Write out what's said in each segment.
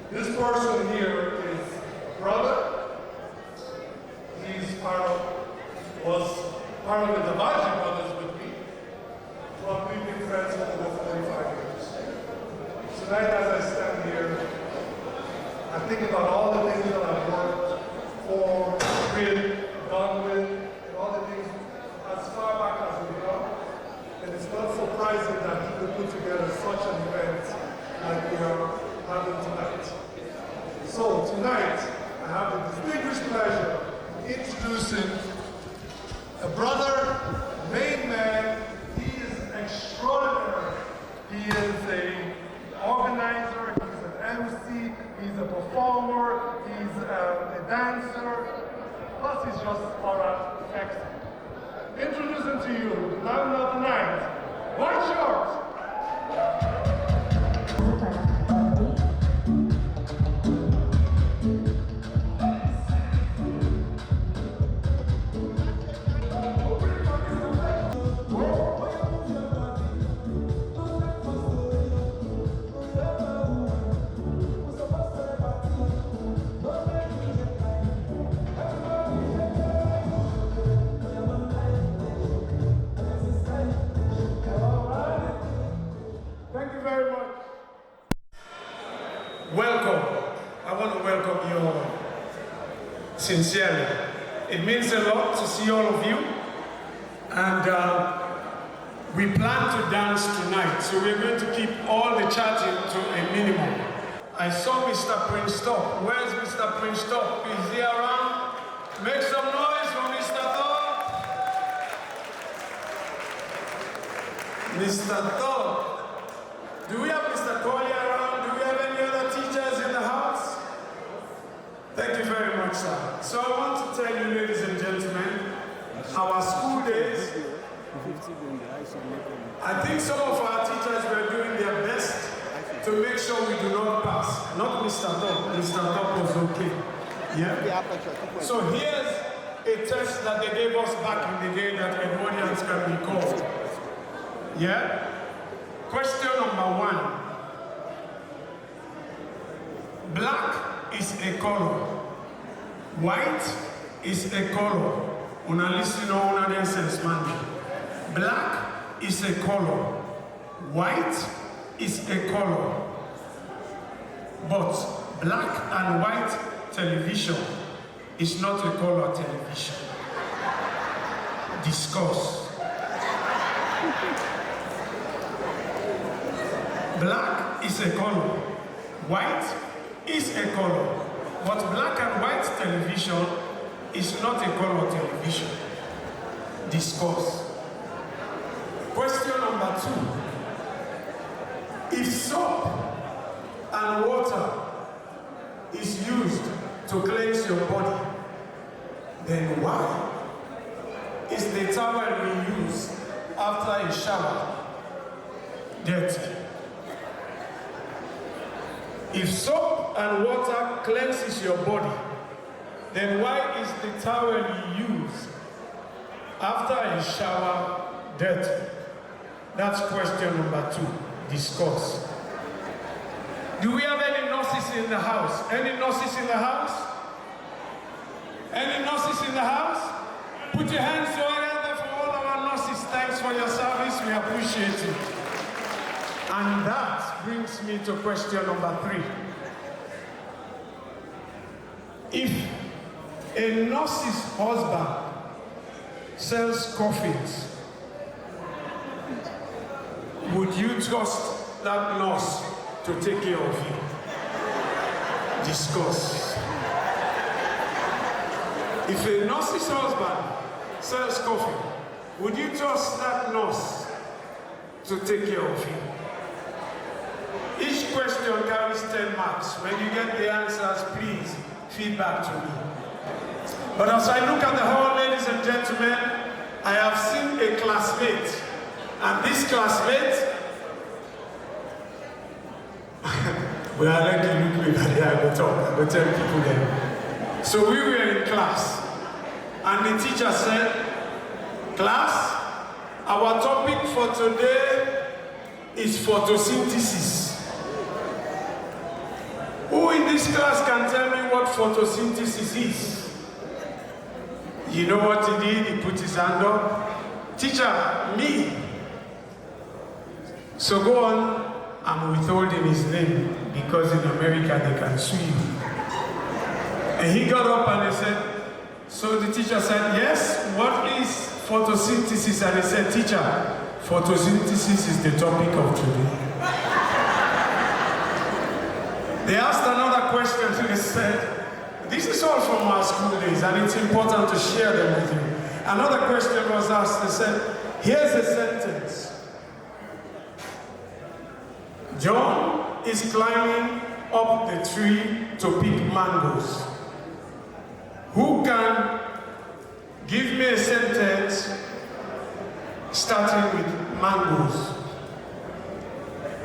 This person here is a brother. Was part of the Division Brothers with me. But we've been friends for over 45 years. Tonight, as I stand here, I think about all the things that I've worked for, with, done with, and all the things as far back as we come. And it's not surprising that he could put together such an event like we are having tonight. So tonight, I have the distinguished pleasure of introducing a brother, main man. He is extraordinary. He is an organizer, he's an MC, he's a performer, he's a dancer, plus he's just around excellent. Introducing to you, the man of the night, White Shorts. Sincerely. It means a lot to see all of you, and we plan to dance tonight, so we're going to keep all the chatting to a minimum. I saw Mr. Prince Top. Where's Mr. Prince Top? Is he around? Make some noise for Mr. Top. Mr. Top. Do we have Mr. Collier around? Do we have any other teachers in the house? Thank you very much, sir. So I want to tell you, ladies and gentlemen, our school days, I think some of our teachers were doing their best to make sure we do not pass. Not Mr. Top. Mr. Top was okay. Yeah? So here's a test that they gave us back in the day that Edwardians can be called. Yeah? Question number 1. Black is a color. White is a color. Una listen on una den sense man. Black is a color. White is a color. But black and white television is not a color television. Discuss. Black is a color. White is a color. But black and white television is not a color television. Discuss. Question number 2. If soap and water is used to cleanse your body, then why is the towel we use after a shower dirty? If soap and water cleanses your body, then why is the towel you use after a shower dirty? That's question number 2. Discuss. Do we have any nurses in the house? Any nurses in the house? Any nurses in the house? Put your hands together for all our nurses. Thanks for your service. We appreciate it. And that brings me to question number 3. If a nurse's husband sells coffins, would you trust that nurse to take care of you? Discuss. If a nurse's husband sells coffee, would you trust that nurse to take care of you? Each question carries 10 marks. When you get the answers, please feed back to me. But as I look at the hall, ladies and gentlemen, I have seen a classmate. And this classmate, well, I like to look at there, I will talk, I will tell people there. So we were in class, and the teacher said, class, our topic for today is photosynthesis. Who in this class can tell me what photosynthesis is? You know what he did? He put his hand up. Teacher, me. So go on. I'm withholding his name because in America they can sue you. And he got up and he said, so the teacher said, yes, what is photosynthesis? And he said, teacher, photosynthesis is the topic of today. They asked another question and they said, this is all from our school days and it's important to share them with you. Another question was asked, they said, here's a sentence. John is climbing up the tree to pick mangoes. Who can give me a sentence starting with mangoes?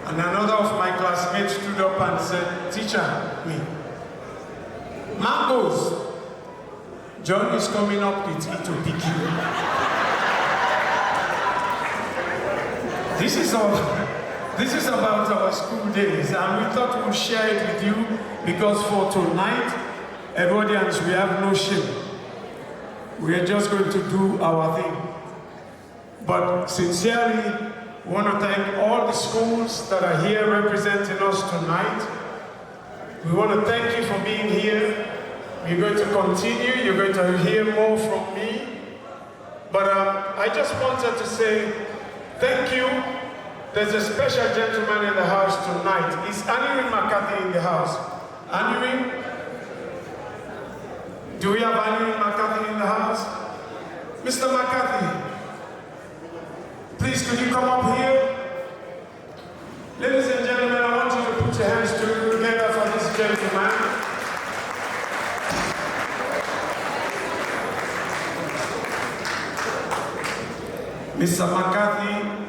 And another of my classmates stood up and said, teacher, me. Mangoes. John is coming up the tree to pick you. This is about our school days, and we thought we'd share it with you because for tonight, Edwardians, we have no shame. We are just going to do our thing. But sincerely, we want to thank all the schools that are here representing us tonight. We want to thank you for being here. We're going to continue. You're going to hear more from me. But I just wanted to say thank you. There's a special gentleman in the house tonight. Is Anirin McCarthy in the house? Anirin? Do we have Anirin McCarthy in the house? Mr. McCarthy, please could you come up here? Ladies and gentlemen, I want you to put your hands together for this gentleman. Mr. McCarthy,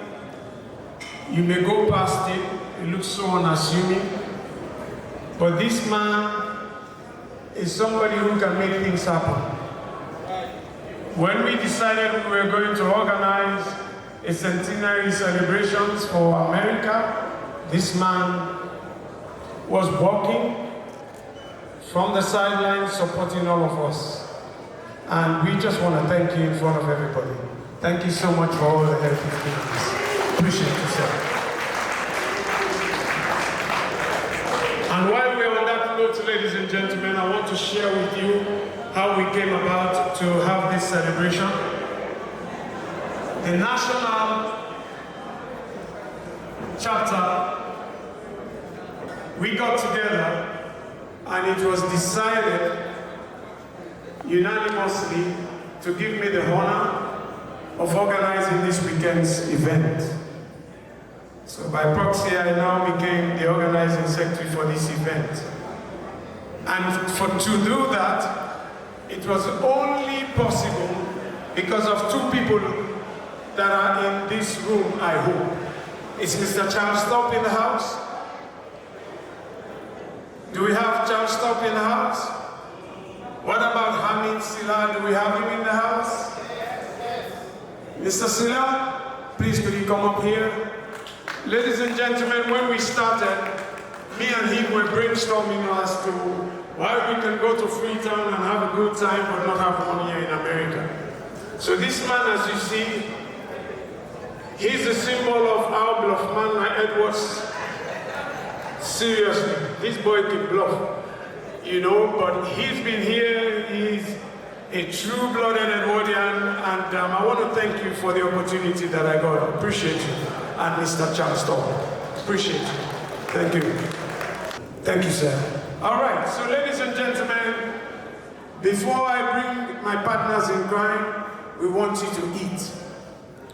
you may go past it, it looks so unassuming, but this man is somebody who can make things happen. When we decided we were going to organize a centenary celebrations for America, this man was walking from the sidelines supporting all of us. And we just want to thank you in front of everybody. Thank you so much for all the help you've given us. Appreciate you, sir. And while we're on that note, ladies and gentlemen, I want to share with you how we came about to have this celebration. The national chapter, we got together and it was decided unanimously to give me the honor of organizing this weekend's event. So by proxy, I now became the organizing secretary for this event. And to do that, it was only possible because of two people that are in this room, I hope. Is Mr. Charles Stop in the house? Do we have Charles Stop in the house? What about Hamid Silla? Do we have him in the house? Mr. Silla, please could you come up here? Ladies and gentlemen, when we started, me and him were brainstorming as to why we can go to Freetown and have a good time but not have one here in America. So this man, as you see, he's a symbol of our bluff man, like Edwards. Seriously, this boy can bluff, you know, but he's been here, he's a true-blooded Edwardian, and I want to thank you for the opportunity that I got. Appreciate you. And Mr. Charleston, appreciate you. Thank you. Thank you, sir. All right, so ladies and gentlemen, before I bring my partners in crime, we want you to eat.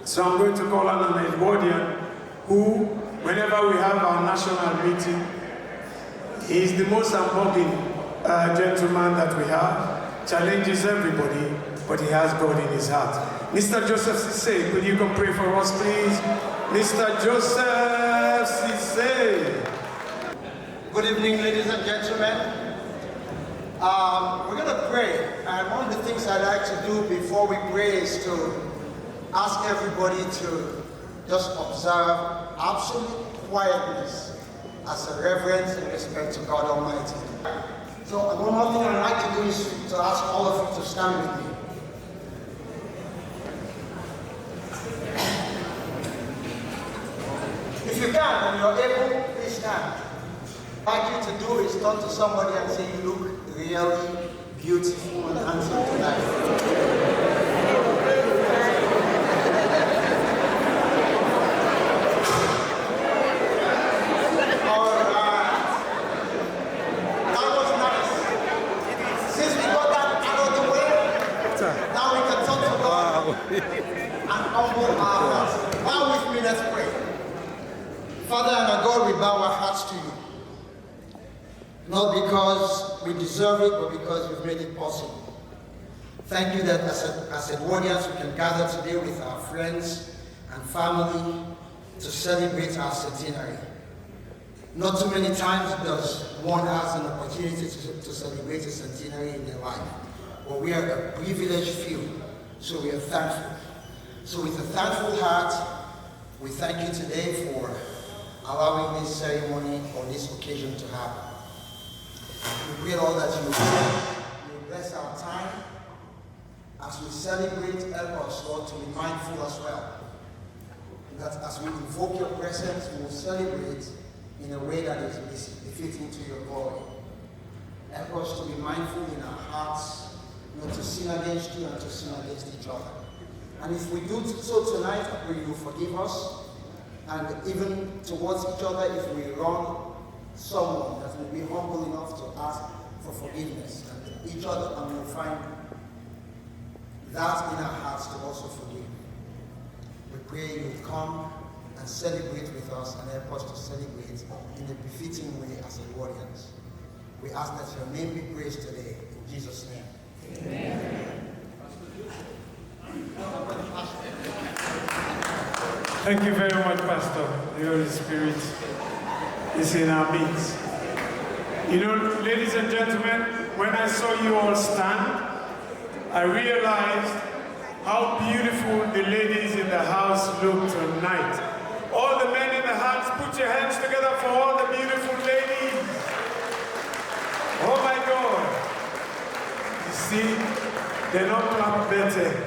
So I'm going to call on an Edwardian who, whenever we have our national meeting, he's the most humbling gentleman that we have. Challenges everybody, but he has God in his heart. Mr. Joseph Sisse, could you come pray for us, please? Mr. Joseph Sisse. Good evening, ladies and gentlemen. We're going to pray, and one of the things I'd like to do before we pray is to ask everybody to just observe absolute quietness as a reverence and respect to God Almighty. So one more thing I'd like to do is to ask all of you to stand with me. If you can, and you're able, please stand. What I'd like you to do is turn to somebody and say, you look really beautiful and handsome tonight. And humble our hearts. Bow with me, let's pray. Father and our God, we bow our hearts to you. Not because we deserve it, but because you've made it possible. Thank you that as Edwardians we can gather today with our friends and family to celebrate our centenary. Not too many times does one have an opportunity to celebrate a centenary in their life. But we are a privileged few, so we are thankful. So with a thankful heart, we thank you today for allowing this ceremony or this occasion to happen. We pray, Lord, that you bless our time as we celebrate. Help us, Lord, to be mindful as well. That as we invoke your presence, we will celebrate in a way that is befitting to your glory. Help us to be mindful in our hearts, not to sin against you and to sin against each other. And if we do so tonight, I pray you forgive us. And even towards each other, if we wrong someone, that we'll be humble enough to ask for forgiveness. And each other, and we'll find that in our hearts to also forgive. We pray you come and celebrate with us and help us to celebrate in a befitting way as Edwardians. We ask that your name be praised today. In Jesus' name. Amen. Thank you very much, Pastor. The Holy Spirit is in our midst. You know, ladies and gentlemen, when I saw you all stand, I realized how beautiful the ladies in the house look tonight. All the men in the house, put your hands together for all the beautiful ladies. Oh my God. You see, they're not clap better.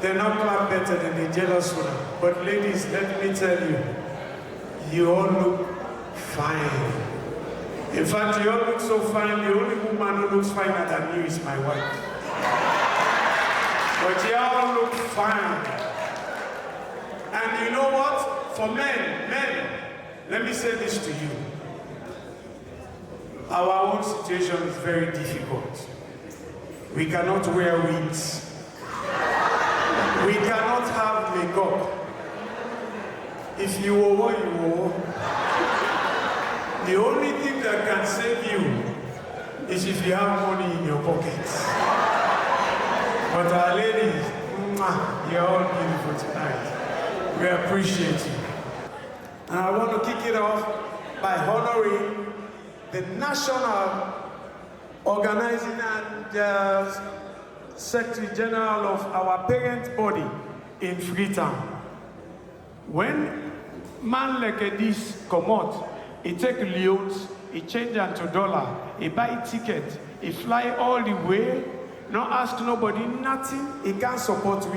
They're not clap better than the jealous one. But ladies, let me tell you, you all look fine. In fact, you all look so fine, the only woman who looks finer than you is my wife. But you all look fine. And you know what? For men, let me say this to you. Our own situation is very difficult. We cannot wear wigs. We cannot have makeup. If you wore what you wore, the only thing that can save you is if you have money in your pockets. But our ladies, you're all beautiful tonight. We appreciate you. And I want to kick it off by honoring the National Organizing and Secretary General of our parent body in Freetown. When man like this come out, he take loans, he change them to dollar, he buy ticket, he fly all the way, not ask nobody nothing, he can't support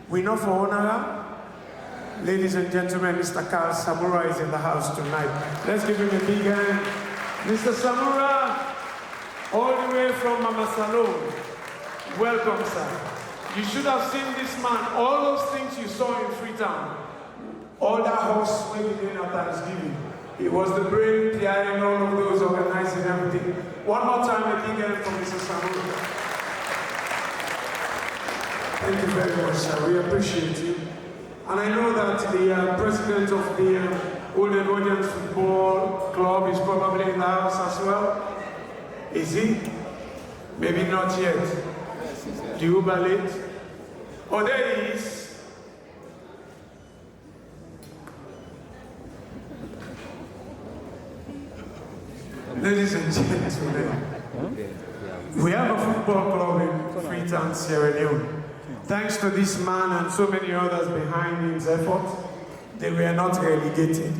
we not for honor. Ladies and gentlemen, Mr. Carl Samura is in the house tonight. Let's give him a big hand. Mr. Samura, all the way from Mama Salone. Welcome, sir. You should have seen this man. All those things you saw in Freetown, all that horse when we did at Thanksgiving. He was the brain behind all of those organizing everything. One more time, I think, from Mr. Samura. Thank you very much, sir. We appreciate you. And I know that the president of the Old Edwardians Football Club is probably in the house as well. Is he? Maybe not yet. The Uber late? Oh, there he is. Ladies and gentlemen, we have a football club in Freetown, Sierra Leone. Thanks to this man and so many others behind his effort, they were not relegated.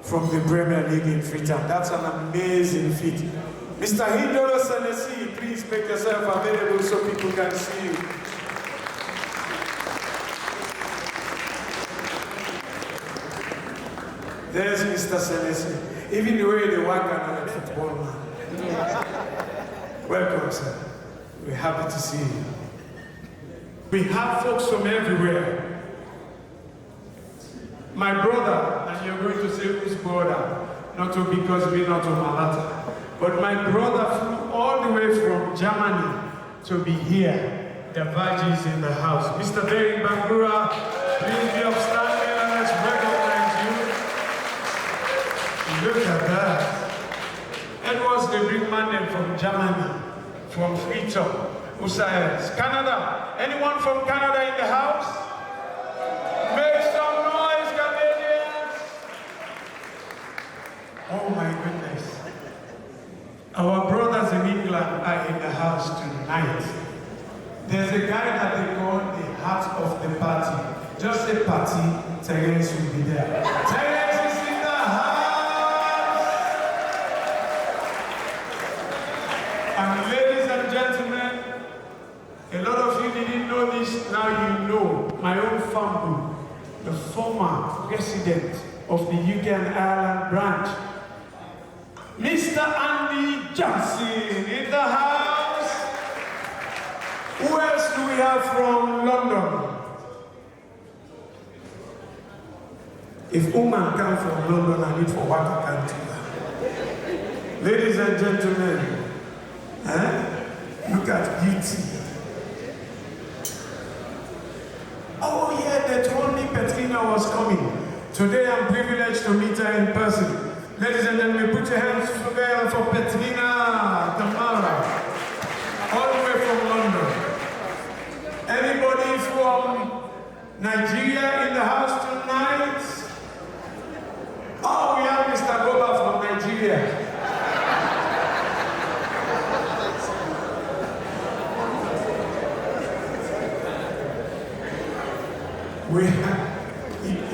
from the Premier League in Freetown. That's an amazing feat. Mr. Hindolo Senesi, please make yourself available so people can see you. There's Mr. Senesi. Even the way they work on a football man. Welcome, sir. We're happy to see you. We have folks from everywhere. My brother, and you're going to say whose brother, not because we're not on Malata, but my brother flew all the way from Germany to be here. The Virgin is in the house. Mr. Derek Bangura, please be upstanding and let's recognize you. Look at that. Edwards, the big man from Germany, from Freetown. Usayas, Canada. Anyone from Canada in the house? Make some noise, Canadians! Oh my goodness. Our brothers in England are in the house tonight. There's a guy that they call the heart of the party. Just a party, Terence will be there. Terence is in the house! And ladies and gentlemen, a lot of you didn't know this, now you know. My own family, the former president of the UK and Ireland branch, Mr. Andy Johnson in the house. Who else do we have from London? If woman comes from London, I need for what I can do that. Ladies and gentlemen, look at beauty. Oh yeah, they told me Petrina was coming. Today I'm privileged to meet her in person. Ladies and gentlemen, put your hands together for Petrina Tamara, all the way from London. Anybody from Nigeria in the house tonight? Oh, we have Mr. Goba from Nigeria.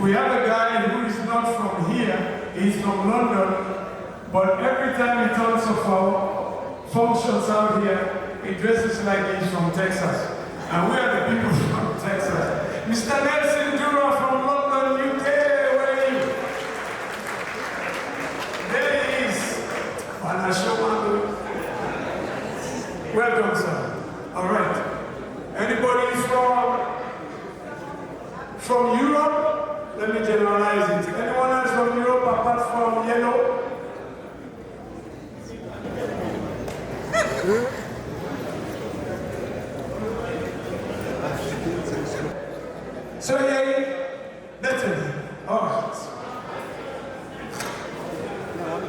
We have a guy who is not from here, he's from London, but every time he turns up for functions out here, he dresses like he's from Texas. And we are the people from Texas. Mr. Nelson Dura from London, UK, where are you? There he is. Welcome, sir. All right. Anybody from Europe? Let me generalize it. Anyone else from Europe apart from yellow? So yeah, Bethany. All right.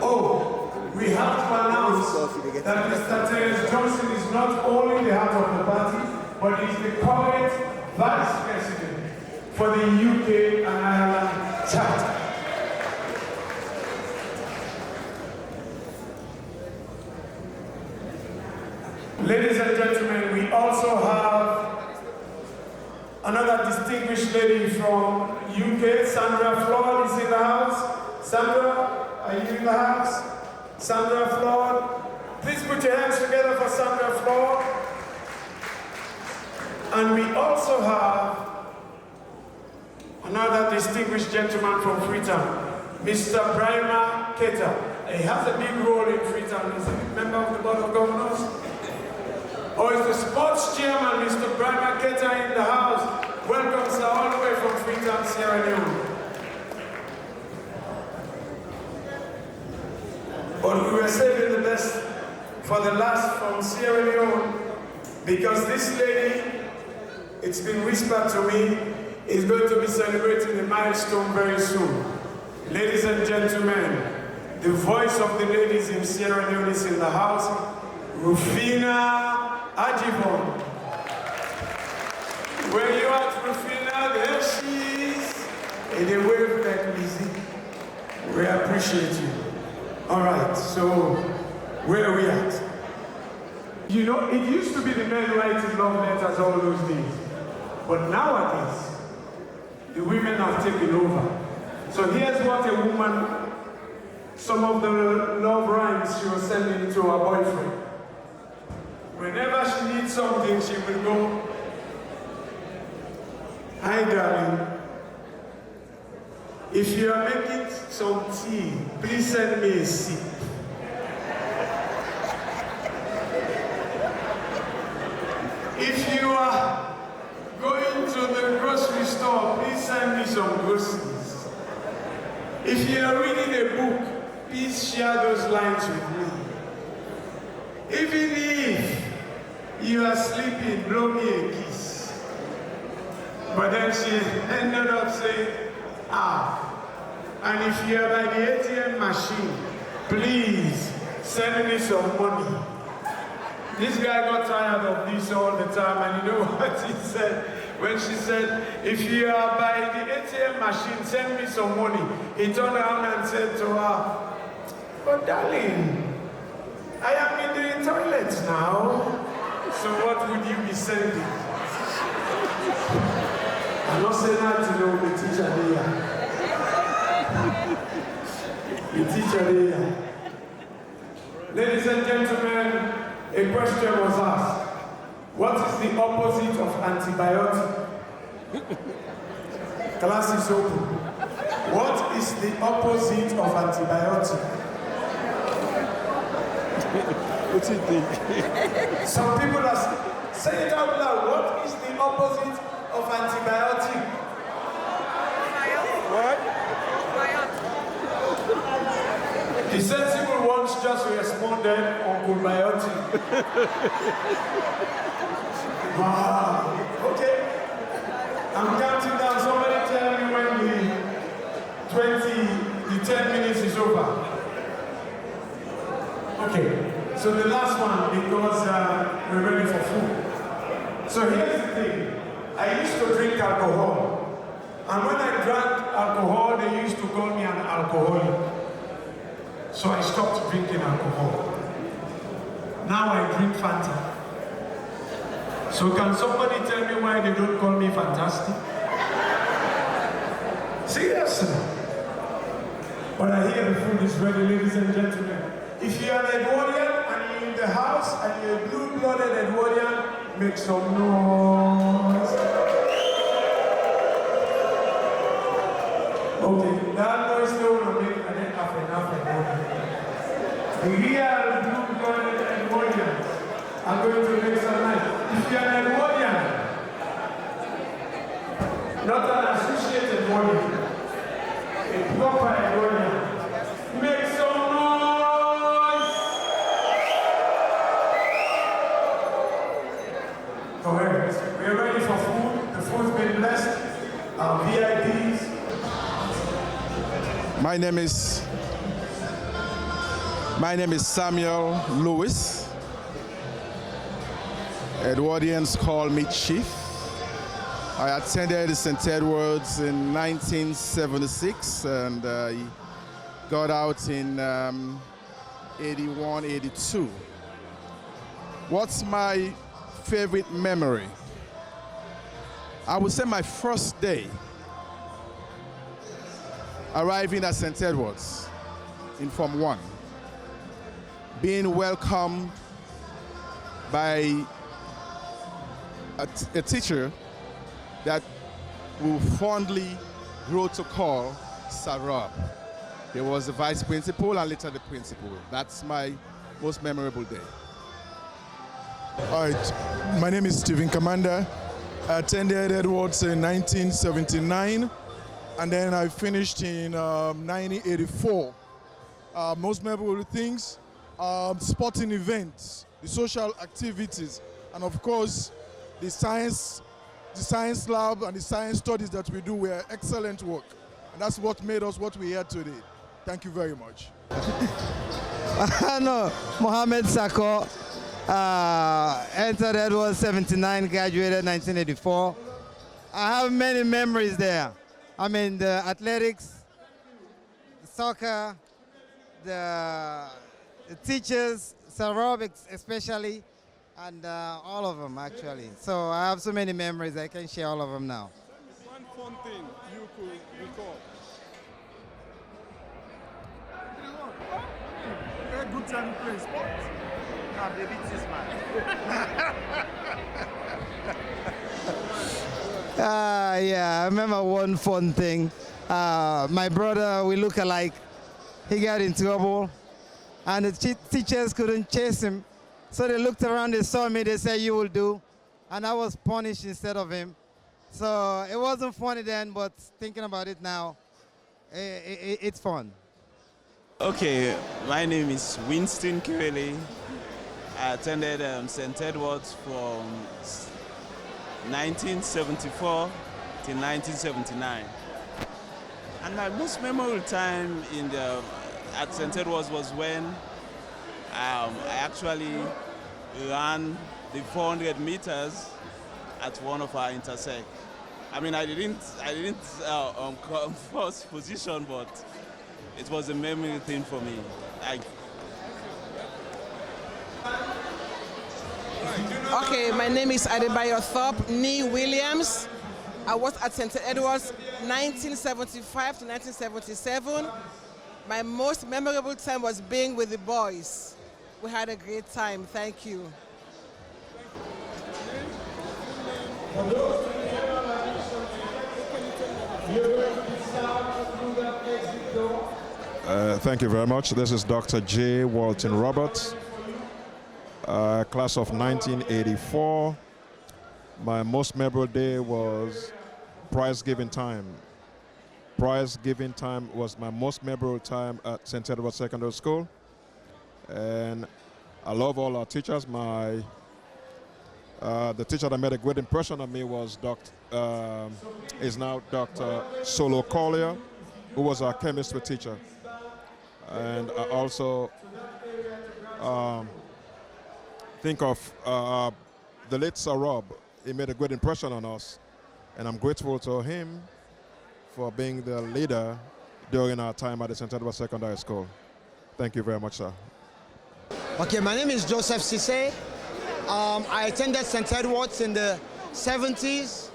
Oh, we have to announce that Mr. Terence Johnson is not only the heart of the party, but he's the current vice president for the UK and Ireland chapter. Ladies and gentlemen, we also have another distinguished lady from UK, Sandra Flood is in the house. Sandra, are you in the house? Sandra Flood. Please put your hands together for Sandra Flood. And we also have another distinguished gentleman from Freetown, Mr. Brima Keta. He has a big role in Freetown. He's a member of the Board of Governors. Oh, it's the sports chairman, Mr. Brima Keta in the house. Welcome, sir, all the way from Freetown, Sierra Leone. But we were saving the best for the last from Sierra Leone because this lady, it's been whispered to me, is going to be celebrating a milestone very soon. Ladies and gentlemen, the voice of the ladies in Sierra Leone is in the house, Rufina Ajibon. Where you at, Rufina? There she is. In a wave like Lizzie. We appreciate you. All right, so where are we at? You know, it used to be the men writing love letters all those days. But nowadays, the women have taken over. So here's what a woman some of the love rhymes she was sending to her boyfriend. Whenever she needs something, she will go, "Hi, darling. If you are making some tea, please send me a sip." If you are going to the grocery store, please send me some groceries. If you are reading a book, please share those lines with me. Even if you are sleeping, blow me a kiss. But then she ended up saying, and if you are by the ATM machine, please send me some money. This guy got tired of this all the time, and you know what he said? When she said, "If you are by the ATM machine, send me some money," he turned around and said to her, "But darling, I am in the toilet now, so what would you be sending?" I'm not saying that to know the teacher there. The teacher there. Ladies and gentlemen, a question was asked. What is the opposite of antibiotic? Class is open. What is the opposite of antibiotic? What do you think? Some people are saying it out loud. What is the opposite of antibiotic? What? The sensible ones just responded on biotic. Okay. I'm counting down. Somebody tell me when the 10 minutes is over. Okay. So the last one, because we're ready for food. So here's the thing. I used to drink alcohol. And when I drank alcohol, they used to call me an alcoholic. So I stopped drinking alcohol. Now I drink Fanta. So can somebody tell me why they don't call me fantastic? Seriously. But I hear the food is ready, ladies and gentlemen. If you're an Edwardian and you're in the house and you're a blue-blooded Edwardian, make some noise. Okay, that noise no one will make enough. The real blue-blooded Edwardians are going to make some noise. If you're an Edwardian, not an associated Edwardian, a proper Edwardian, make some noise! Correct. We're ready for food. The food's been blessed. Our VIPs. My name is Samuel Lewis. Edwardians call me Chief. I attended St. Edward's in 1976 and I got out in 81, 82. What's my favorite memory? I would say my first day arriving at St. Edward's in Form 1, being welcomed by a teacher that we fondly grew to call Sir Rob. He was the vice principal and later the principal. That's my most memorable day. All right, my name is Stephen Commander. I attended Edwards in 1979, and then I finished in 1984. Most memorable things, sporting events, the social activities, and of course, the science lab and the science studies that we do were excellent work. And that's what made us what we are today. Thank you very much. No, Mohammed Sako, entered Edwards 79, graduated 1984. I have many memories there. I mean, the athletics, the soccer, the teachers, Sir Rob especially, and all of them actually. So I have so many memories, I can share all of them now. One fun thing you could recall. usually play sports? I'm a bit too smart. Yeah, I remember one fun thing. My brother, we look alike. He got in trouble, and the teachers couldn't chase him. So they looked around, they saw me, they said, "You will do." And I was punished instead of him. So it wasn't funny then, but thinking about it now, it's fun. Okay, my name is Winston Kirele. I attended St. Edward's from 1974 to 1979. And my most memorable time at St. Edward's was when I actually ran the 400 meters at one of our intersect. I mean, I didn't come first position, but it was a memory thing for me. Okay, my name is Adebayo Thorpe Nee Williams. I was at St. Edward's 1975 to 1977. My most memorable time was being with the boys. We had a great time. Thank you. Thank you very much. This is Dr. J. Walton Roberts, class of 1984. My most memorable day was prize giving time. Prize giving time was my most memorable time at St. Edward Secondary School. And I love all our teachers. The teacher that made a great impression on me was is now Dr. Solo Collier, who was our chemistry teacher. And I also think of the late Sir Rob. He made a great impression on us, and I'm grateful to him for being the leader during our time at the St. Edward Secondary School. Thank you very much, sir. Okay, my name is Joseph Sise. I attended St. Edward's in the 70s,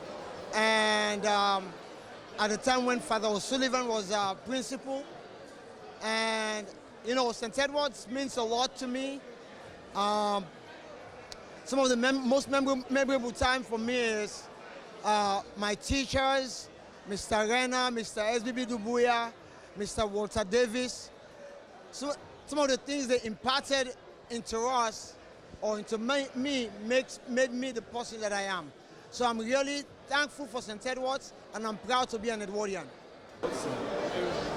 and at the time when Father O'Sullivan was principal. And, you know, St. Edward's means a lot to me. Some of the most memorable time for me is my teachers, Mr. Rena, Mr. SBB Dubuya, Mr. Walter Davis. So, some of the things they imparted into us or into me made me the person that I am. So I'm really thankful for St. Edward's, and I'm proud to be an Edwardian.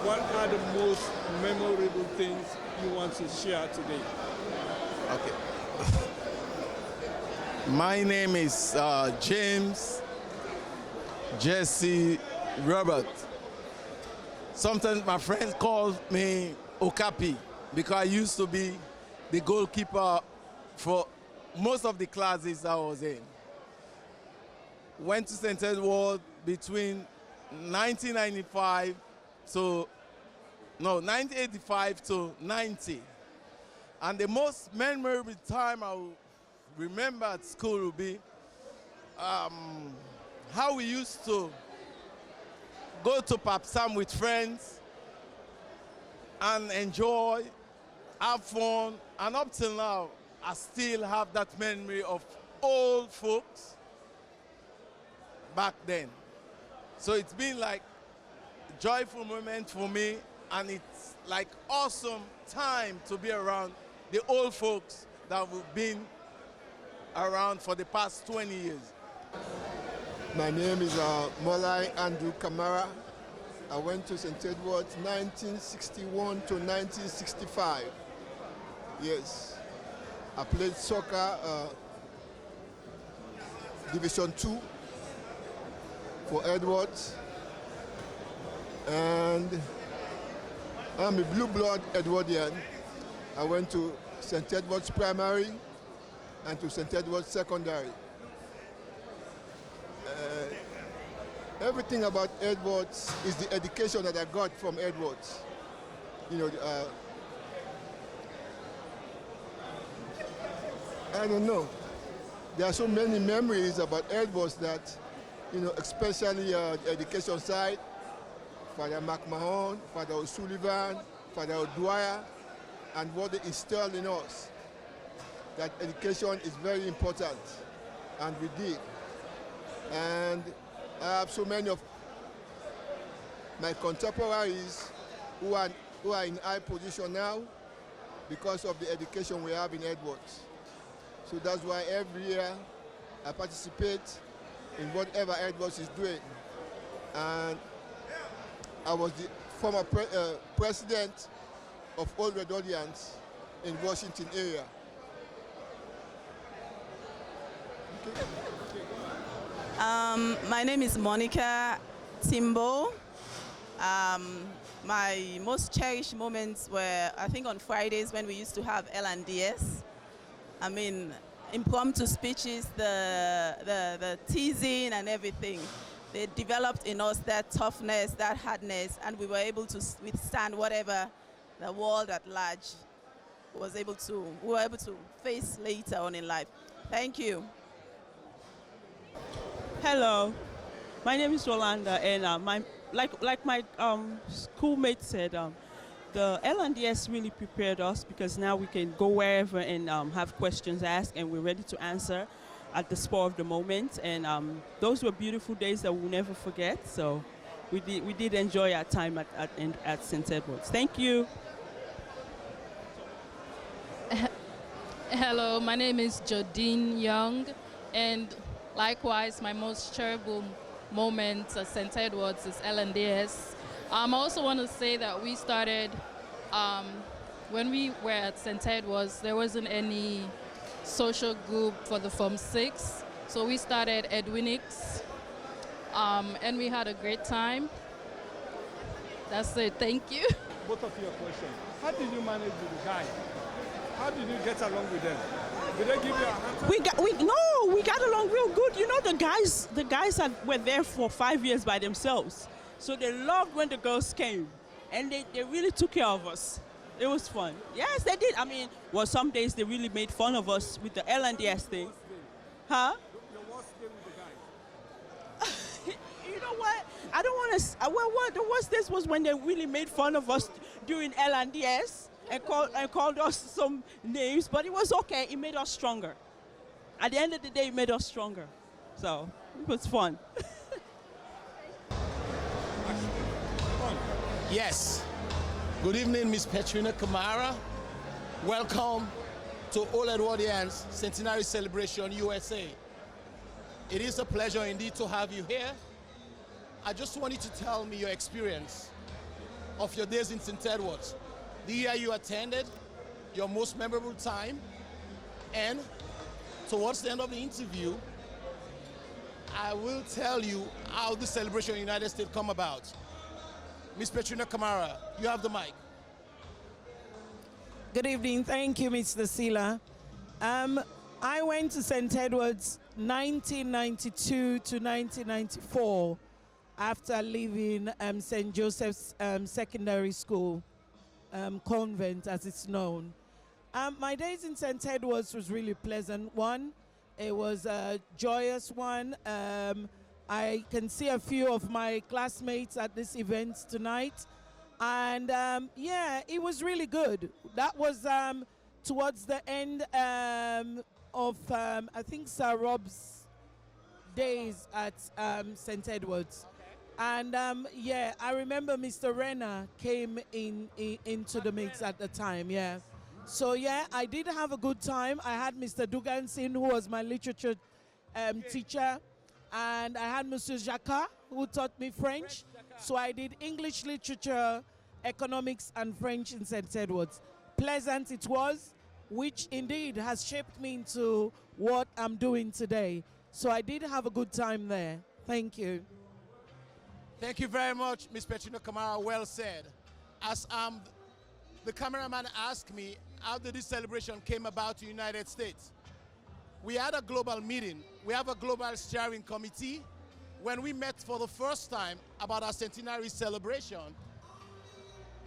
What are the most memorable things you want to share today? Okay. My name is James Jesse Robert. Sometimes my friends call me Okapi because I used to be the goalkeeper for most of the classes I was in. Went to St. Edward between 1985 to 90. And the most memorable time I will remember at school will be how we used to go to Papsam with friends and enjoy, have fun, and up till now, I still have that memory of old folks back then. So it's been like a joyful moment for me, and it's like awesome time to be around the old folks that have been around for the past 20 years. My name is Molai Andrew Kamara. I went to St. Edward's 1961 to 1965. Yes. I played soccer, Division 2 for Edwards. And I'm a blue blood Edwardian. I went to St. Edward's Primary and to St. Edward's Secondary. Everything about Edwards is the education that I got from Edwards. You know, I don't know. There are so many memories about Edwards that, you know, especially the education side. Father McMahon, Father O'Sullivan, Father O'Dwyer, and what they instilled in us, that education is very important, and we did. And I have so many of my contemporaries who are in high position now because of the education we have in Edwards. So that's why every year I participate in whatever Edwards is doing. And I was the former president of Old Redodians in Washington area. My name is Monica Timbo. My most cherished moments were, I think, on Fridays when we used to have L&DS. I mean, impromptu speeches, the teasing and everything. They developed in us that toughness, that hardness, and we were able to withstand whatever the world at large we were able to face later on in life. Thank you. Hello, my name is Rolanda, and like my schoolmate said, the L&DS really prepared us because now we can go wherever and have questions asked, and we're ready to answer at the spur of the moment. And those were beautiful days that we'll never forget. So we did enjoy our time at St. Edwards. Thank you. Hello, my name is Jodine Young, and likewise, my most charitable moment at St. Edwards is L&DS. I also want to say that we started, when we were at St. Edwards, there wasn't any social group for the Form 6, so we started Edwinix, and we had a great time. That's it, thank you. Both of your questions. How did you manage with the guys? How did you get along with them? Did they give you a hand? We got along real good. You know, the guys were there for 5 years by themselves. So they loved when the girls came. And they really took care of us. It was fun. Yes, they did. I mean, well, some days they really made fun of us with the L&DS thing. Huh? Your worst day with the guys? You know what? I don't want to... Well, what? The worst days was when they really made fun of us during L&DS. And called us some names, but it was okay. It made us stronger. At the end of the day, it made us stronger. So it was fun. Yes. Good evening, Miss Petrina Kamara. Welcome to All Edwardians Centenary Celebration USA. It is a pleasure indeed to have you here. I just want you to tell me your experience of your days in St. Edwards. The year you attended, your most memorable time, and towards the end of the interview, I will tell you how the celebration in the United States come about. Miss Petrina Kamara, you have the mic. Good evening. Thank you, Mr. Sila. I went to St. Edwards 1992 to 1994 after leaving St. Joseph's Secondary School. Convent, as it's known. My days in St. Edwards was really pleasant one. It was a joyous one. I can see a few of my classmates at this event tonight. And yeah, it was really good. That was towards the end of, I think, Sir Rob's days at St. Edwards. And yeah, I remember Mr. Renner came into the mix at the time, yeah. So yeah, I did have a good time. I had Mr. Dugansin, who was my literature teacher, and I had Monsieur Jacquard, who taught me French. So I did English literature, economics, and French in St. Edwards. Pleasant it was, which indeed has shaped me into what I'm doing today. So I did have a good time there. Thank you. Thank you very much, Ms. Petrina Kamara. Well said. As the cameraman asked me how did this celebration came about in the United States. We had a global meeting. We have a global steering committee. When we met for the first time about our centenary celebration,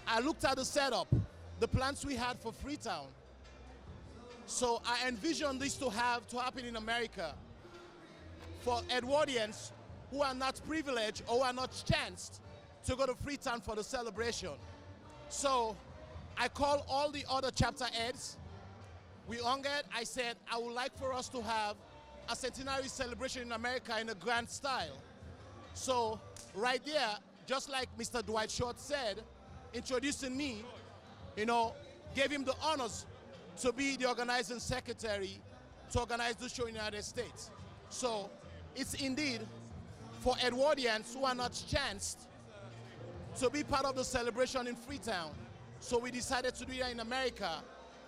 I looked at the setup, the plans we had for Freetown. So I envisioned this to happen in America for Edwardians who are not privileged or who are not chanced to go to Freetown for the celebration. So I called all the other chapter heads. We hungered. I said, I would like for us to have a centenary celebration in America in a grand style. So right there, just like Mr. Dwight Short said, introducing me, gave him the honors to be the organizing secretary to organize the show in the United States. So it's indeed for Edwardians who are not chanced to be part of the celebration in Freetown. So we decided to do it in America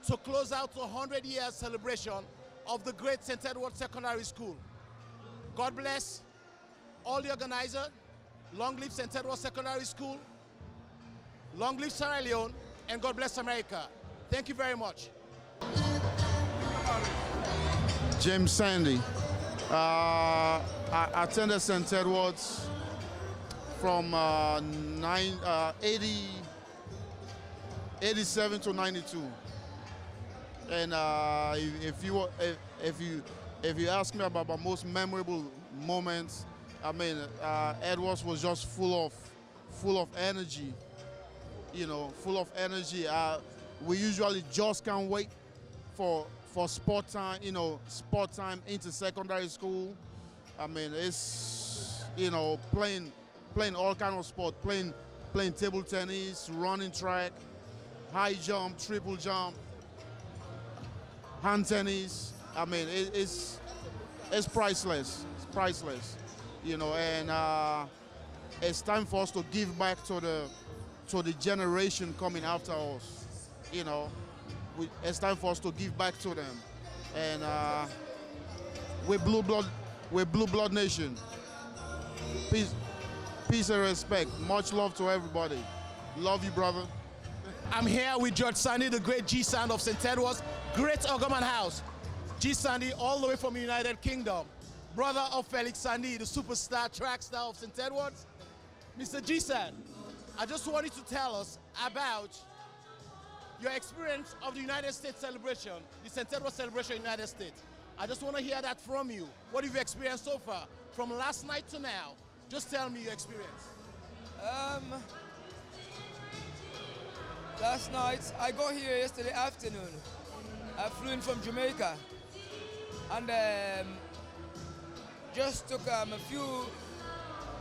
to close out the 100-year celebration of the great St. Edward Secondary School. God bless all the organizers. Long live St. Edward Secondary School. Long live Sierra Leone, and God bless America. Thank you very much. James Sandy. I attended St. Edward's from 87 to 92. And if you ask me about my most memorable moments, I mean, Edwards was just full of energy. Full of energy. We usually just can't wait for sport time. Sport time into secondary school. I mean, it's playing all kind of sport, playing table tennis, running track, high jump, triple jump, hand tennis. I mean, it's priceless. It's priceless. And it's time for us to give back to the generation coming after us. It's time for us to give back to them. And we're Blue Blood Nation. Peace and respect. Much love to everybody. Love you, brother. I'm here with George Sandy, the great G Sandy of St. Edward's, great Ogaman House. G Sandy, all the way from the United Kingdom. Brother of Felix Sandy, the superstar track star of St. Edward's. Mr. G Sandy, I just want you to tell us about your experience of the United States celebration, the St. Edward celebration in the United States. I just want to hear that from you. What have you experienced so far? From last night to now, just tell me your experience. Last night, I got here yesterday afternoon. I flew in from Jamaica and just took a few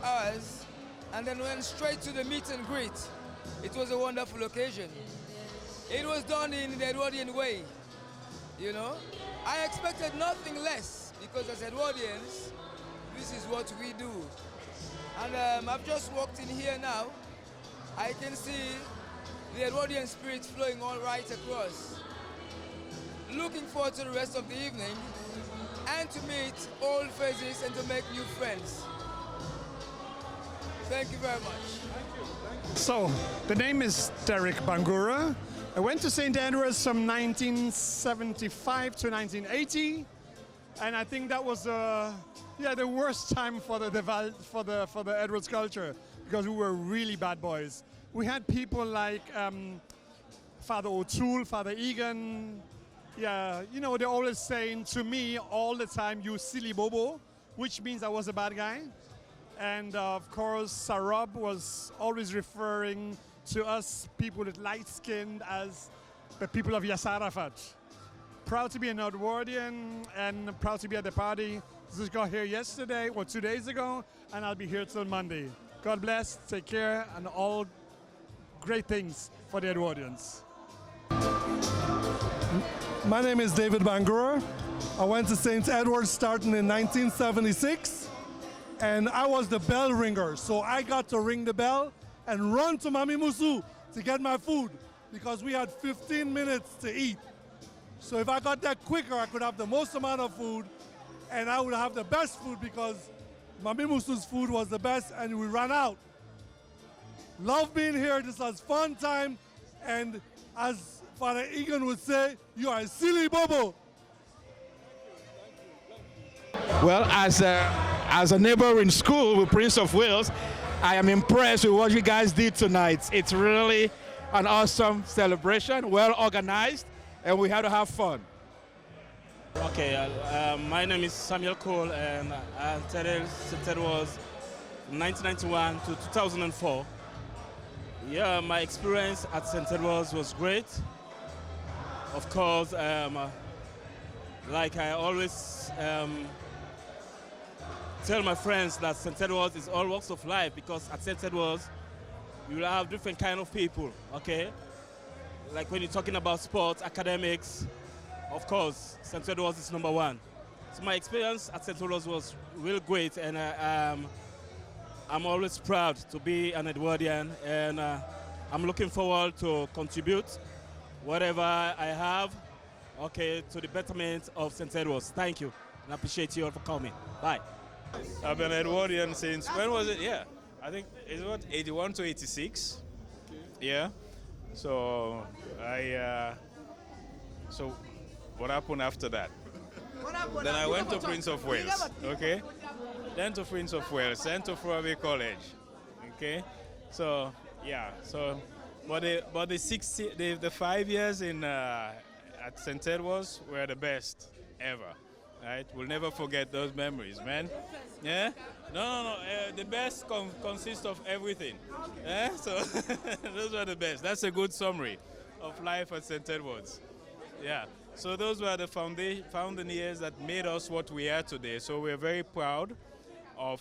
hours and then went straight to the meet and greet. It was a wonderful occasion. It was done in the Edwardian way, I expected nothing less because as Edwardians, this is what we do. And I've just walked in here now. I can see the Edwardian spirit flowing all right across. Looking forward to the rest of the evening and to meet old faces and to make new friends. Thank you very much. Thank you. So, the name is Derek Bangura. I went to St. Edward's from 1975 to 1980, and I think that was the worst time for the Edwards culture because we were really bad boys. We had people like Father O'Toole, Father Egan. Yeah, they're always saying to me all the time, "You silly bobo," which means I was a bad guy. And of course, Sarab was always referring to us people with light skin as the people of Yasser Arafat. Proud to be an Edwardian and proud to be at the party. Just got here yesterday, 2 days ago, and I'll be here till Monday. God bless, take care, and all great things for the Edwardians. My name is David Bangura. I went to St. Edward's starting in 1976, and I was the bell ringer. So I got to ring the bell and run to Mami Musu to get my food because we had 15 minutes to eat. So if I got that quicker, I could have the most amount of food and I would have the best food because Mami Musu's food was the best and we ran out. Love being here. This was fun time. And as Father Egan would say, you are a silly bobo. Well, as a neighbor in school with Prince of Wales, I am impressed with what you guys did tonight. It's really an awesome celebration, well organized, and we had to have fun. Okay, my name is Samuel Cole, and I attended St. Edward's 1991 to 2004. Yeah, my experience at St. Edward's was great. Of course, like I always tell my friends that St. Edward's is all walks of life, because at St. Edward's you will have different kind of people, okay? Like when you're talking about sports, academics, of course, St. Edward's is number one. So my experience at St. Edward's was real great, and I'm always proud to be an Edwardian, and I'm looking forward to contribute whatever I have, okay, to the betterment of St. Edward's. Thank you, and I appreciate you all for coming. Bye. I've been Edwardian since, when was it? Yeah, I think, is what, 81 to 86? Yeah. So, so what happened after that? Then I went to Prince of Wales, okay? Then to Prince of Wales, then to Frobe College, okay? So, yeah, so, but the 5 years at St. Edward's were the best ever, right? We'll never forget those memories, man. Yeah? No, the best consists of everything. Yeah? So, those were the best. That's a good summary of life at St. Edward's. Yeah. So those were the founding years that made us what we are today. So we're very proud of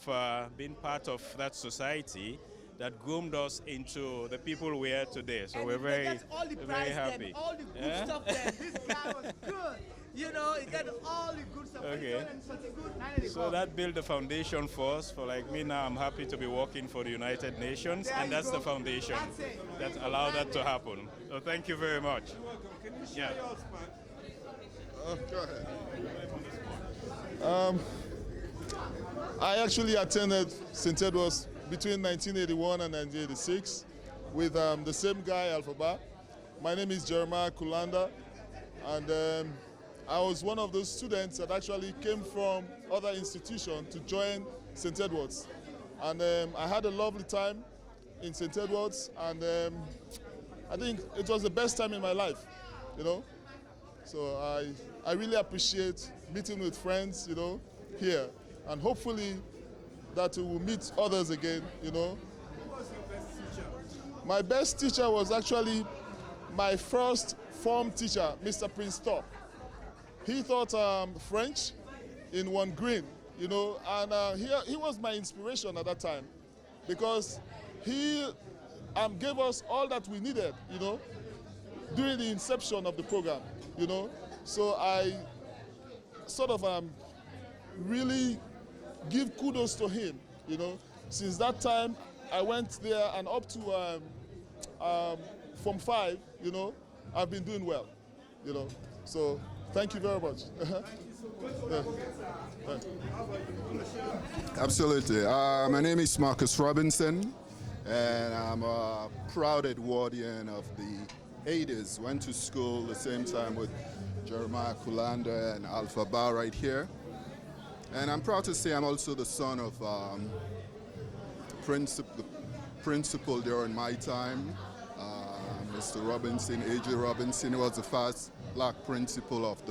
being part of that society that groomed us into the people we are today. So we're very happy. All the good stuff there. This guy was good. You know, he got all the good stuff. Okay. So that built the foundation for us. For like me now, I'm happy to be working for the United Nations, and that's the foundation that allowed that to happen. So thank you very much. Yeah. Go ahead. I actually attended St. Edward's between 1981 and 1986 with the same guy, Alphaba. My name is Jeremiah Kulanda, and I was one of those students that actually came from other institutions to join St. Edward's. And I had a lovely time in St. Edward's, and I think it was the best time in my life, you know. So I really appreciate meeting with friends, you know, here. And hopefully that we will meet others again, you know. Who was your best teacher? My best teacher was actually my first form teacher, Mr. Prince Top. He taught French in 1 green, you know, and he was my inspiration at that time, because he gave us all that we needed, you know, during the inception of the program, you know. So I sort of really give kudos to him, you know. Since that time, I went there, and up to Form 5, you know, I've been doing well, you know. So thank you very much. Absolutely. My name is Marcus Robinson, and I'm a proud Edwardian of the 80s. Went to school the same time with Jeremiah Kulanda and Alpha Bar right here. And I'm proud to say I'm also the son of the principal during my time, Mr. Robinson, A.J. Robinson. He was the first black principal of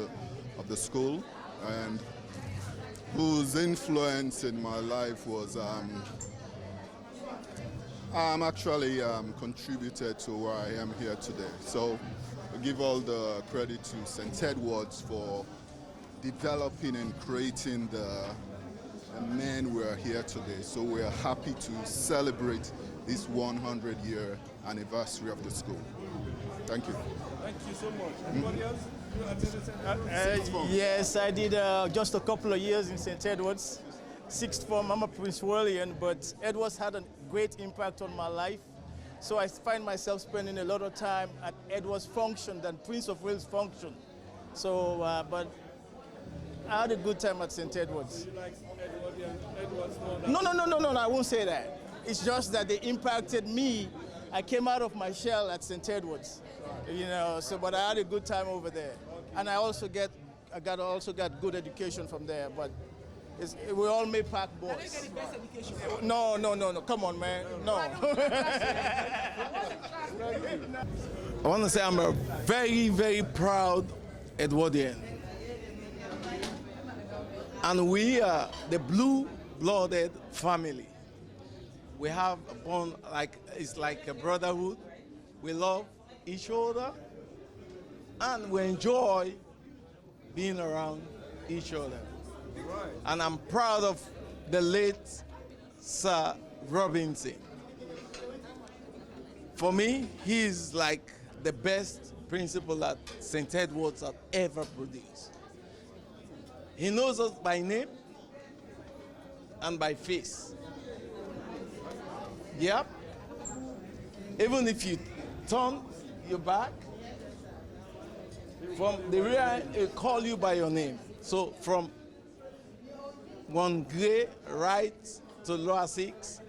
the school, and whose influence in my life was actually contributed to where I am here today. So I give all the credit to St. Edward's for developing and creating the men we are here today. So we are happy to celebrate this 100-year anniversary of the school. Thank you. Thank you so much. Anybody else? You attended St. Edward's? Yes, I did just a couple of years in St. Edward's. Sixth form, I'm a Prince William, but Edward's had a great impact on my life. So I find myself spending a lot of time at Edward's function than Prince of Wales function. So, but I had a good time at St. Edward's. You like Edward's more than No, I won't say that. It's just that they impacted me. I came out of my shell at St. Edward's, you know. So, but I had a good time over there, and I also got good education from there. But we all made pack boys. Did you get the best education? No. Come on, man. No. I want to say I'm a very, very proud Edwardian. And we are the blue-blooded family. We have a bond, it's like a brotherhood. We love each other, and we enjoy being around each other. Right. And I'm proud of the late Sir Robinson. For me, he is like the best principal that St. Edward's have ever produced. He knows us by name and by face. Yep. Even if you turn your back, from the rear, he'll call you by your name. So from one grade right to lower 6,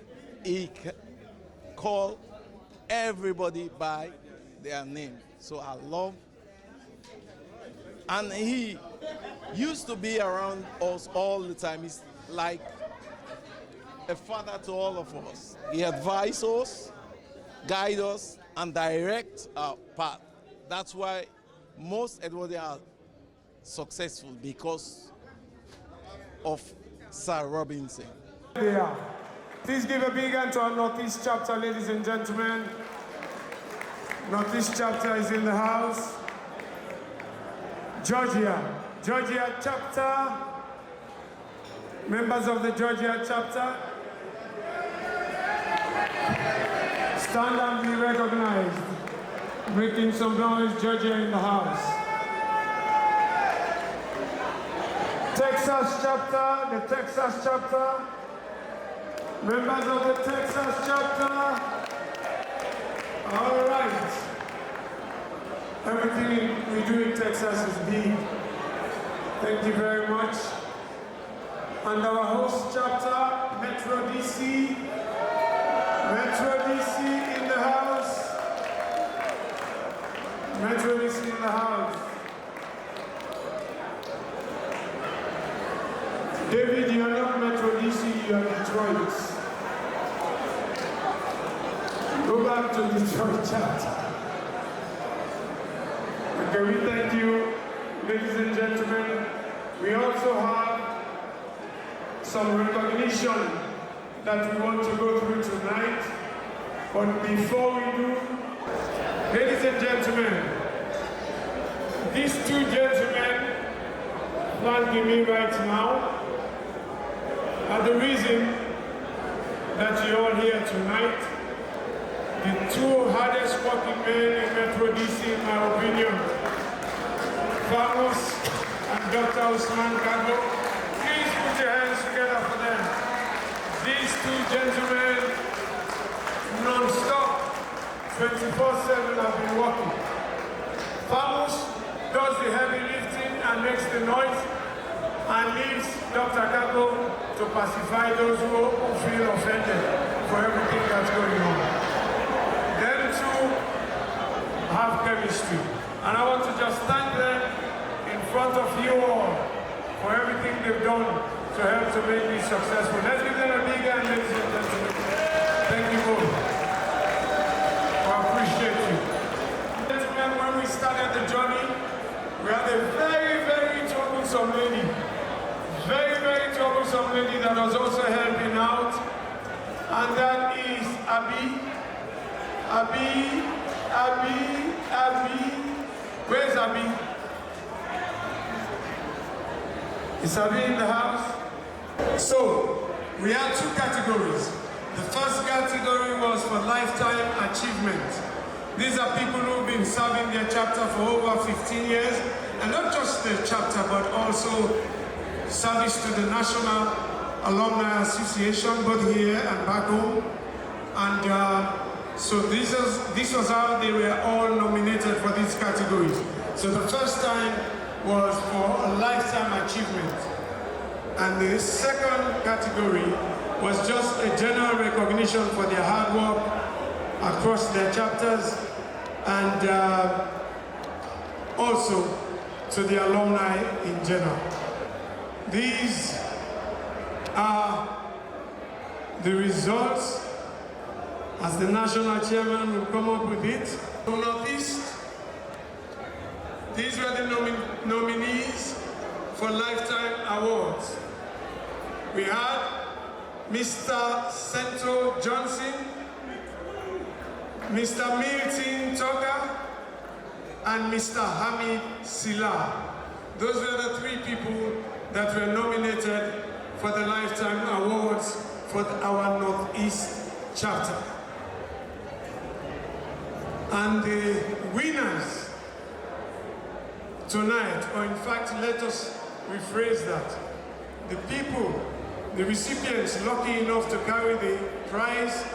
he call everybody by their name. So I love, and he used to be around us all the time. He's like a father to all of us. He advises us, guides us, and directs our path. That's why most Edwardians are successful, because of Sir Robinson. Yeah. Please give a big hand to our Northeast chapter, ladies and gentlemen. Northeast chapter is in the house. Georgia chapter. Members of the Georgia chapter, stand and be recognized. Making some noise, Georgia in the house. Texas chapter, the Texas chapter. Members of the Texas chapter. All right. Everything we do in Texas is big. Thank you very much. And our host chapter, Metro DC. Metro DC in the house. Metro DC in the house. David, you are not Metro DC, you are Detroit. Go back to Detroit chapter. Okay, we thank you, ladies and gentlemen. We also have some recognition that we want to go through tonight. But before we do, ladies and gentlemen, these two gentlemen flanking me right now are the reason that you're all here tonight. The two hardest working men in Metro DC, in my opinion, Farmers and Dr. Usman Kago. Please put your hands together for them. These two gentlemen, non-stop, 24/7 have been working. Farmers does the heavy lifting and makes the noise, and leaves Dr. Kago to pacify those who feel offended for everything that's going on. Them two have chemistry, and I want to just thank them in front of you all for everything they've done to help to make me successful. Let's give them a big hand, ladies and gentlemen. Thank you both. I appreciate you. Gentlemen, when we started the journey, we had a very, very troublesome lady. Very, very troublesome lady that was also helping out. And that is Abby. Where's Abby? Is Abby in the house? So, we had two categories. The first category was for lifetime achievement. These are people who've been serving their chapter for over 15 years, and not just the chapter, but also service to the National Alumni Association, both here and back home. And so this was how they were all nominated for these categories. So the first time was for a lifetime achievement. And the second category was just a general recognition for their hard work across their chapters, and also to the alumni in general. These are the results as the national chairman will come up with it. From Northeast, these were the nominees for lifetime awards. We had Mr. Sento Johnson, Mr. Milton Tucker, and Mr. Hamid Sila. Those were the three people that were nominated for the Lifetime Awards for our Northeast chapter. And the winners tonight, or in fact, let us rephrase that. The people, the recipients lucky enough to carry the prize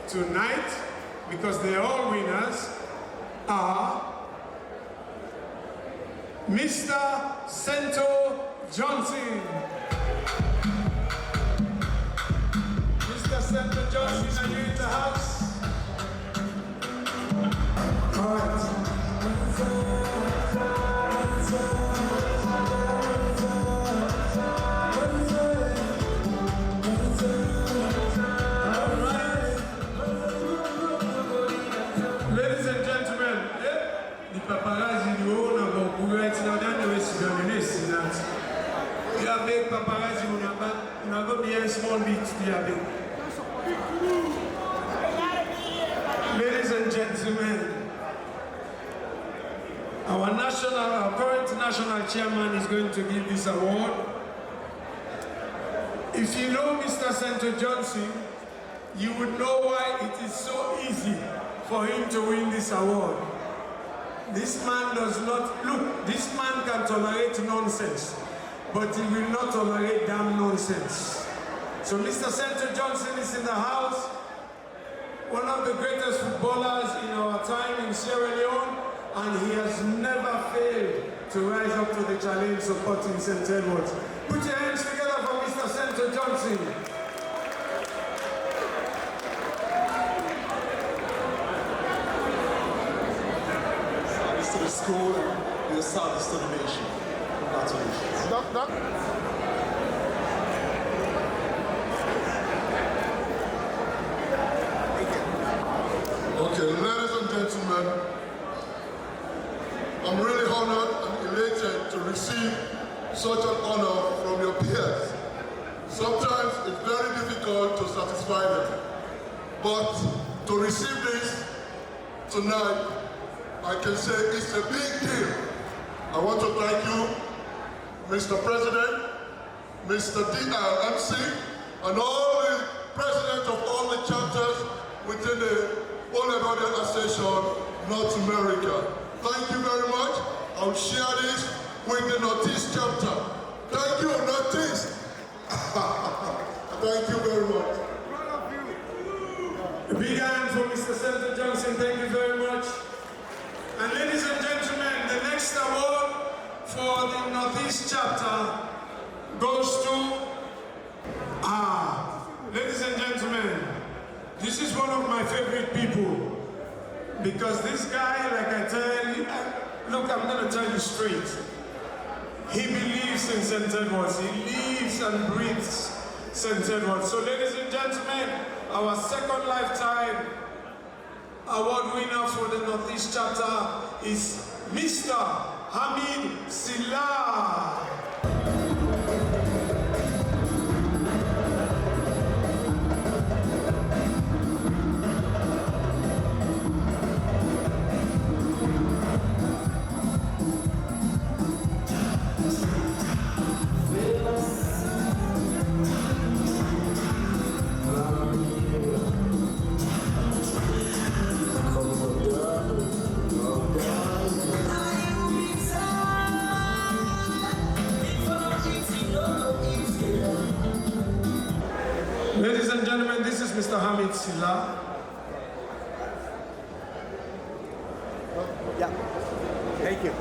tonight, because they're all winners, are Mr. Sento Johnson. Mr. Sento Johnson, are you in the house? All right. Ladies and gentlemen, the paparazzi you own about right now, that is going to listen that. You have big paparazzi, you have a very small bit to Ladies and gentlemen, our current national chairman is going to give this award. If you know Mr. Sento Johnson, you would know why it is so easy for him to win this award. This man does not, look, this man can tolerate nonsense, but he will not tolerate damn nonsense. So Mr. Sento Johnson is in the house, one of the greatest footballers in our time in Sierra Leone, and he has never failed to rise up to the challenge supporting St. Edwards. Put your hands together for Mr. Sento Johnson. Service to the school and your service to the nation. Congratulations. Okay, ladies and gentlemen, I'm really honored and elated to receive such an honor from your peers. Sometimes it's very difficult to satisfy them, but to receive this tonight, I can say it's a big deal. I want to thank you, Mr. President, Mr. DLMC, and all the presidents of all the chapters within the All-Ebodian Association, North America. Thank you very much. I'll share this with the Northeast chapter. Thank you, Northeast. Thank you very much. A big hand for Mr. Sento Johnson, thank you very much. And ladies and gentlemen, the next award for the Northeast chapter goes to, ladies and gentlemen, this is one of my favorite people, because this guy, like I tell you, look, I'm going to tell you straight. He believes in St. Edwards. He lives and breathes St. Edwards. So ladies and gentlemen, our second lifetime award winner for the Northeast chapter is Mr. Hamid Sila. Ladies and gentlemen, this is Mr. Hamid Sila. Yeah, thank you.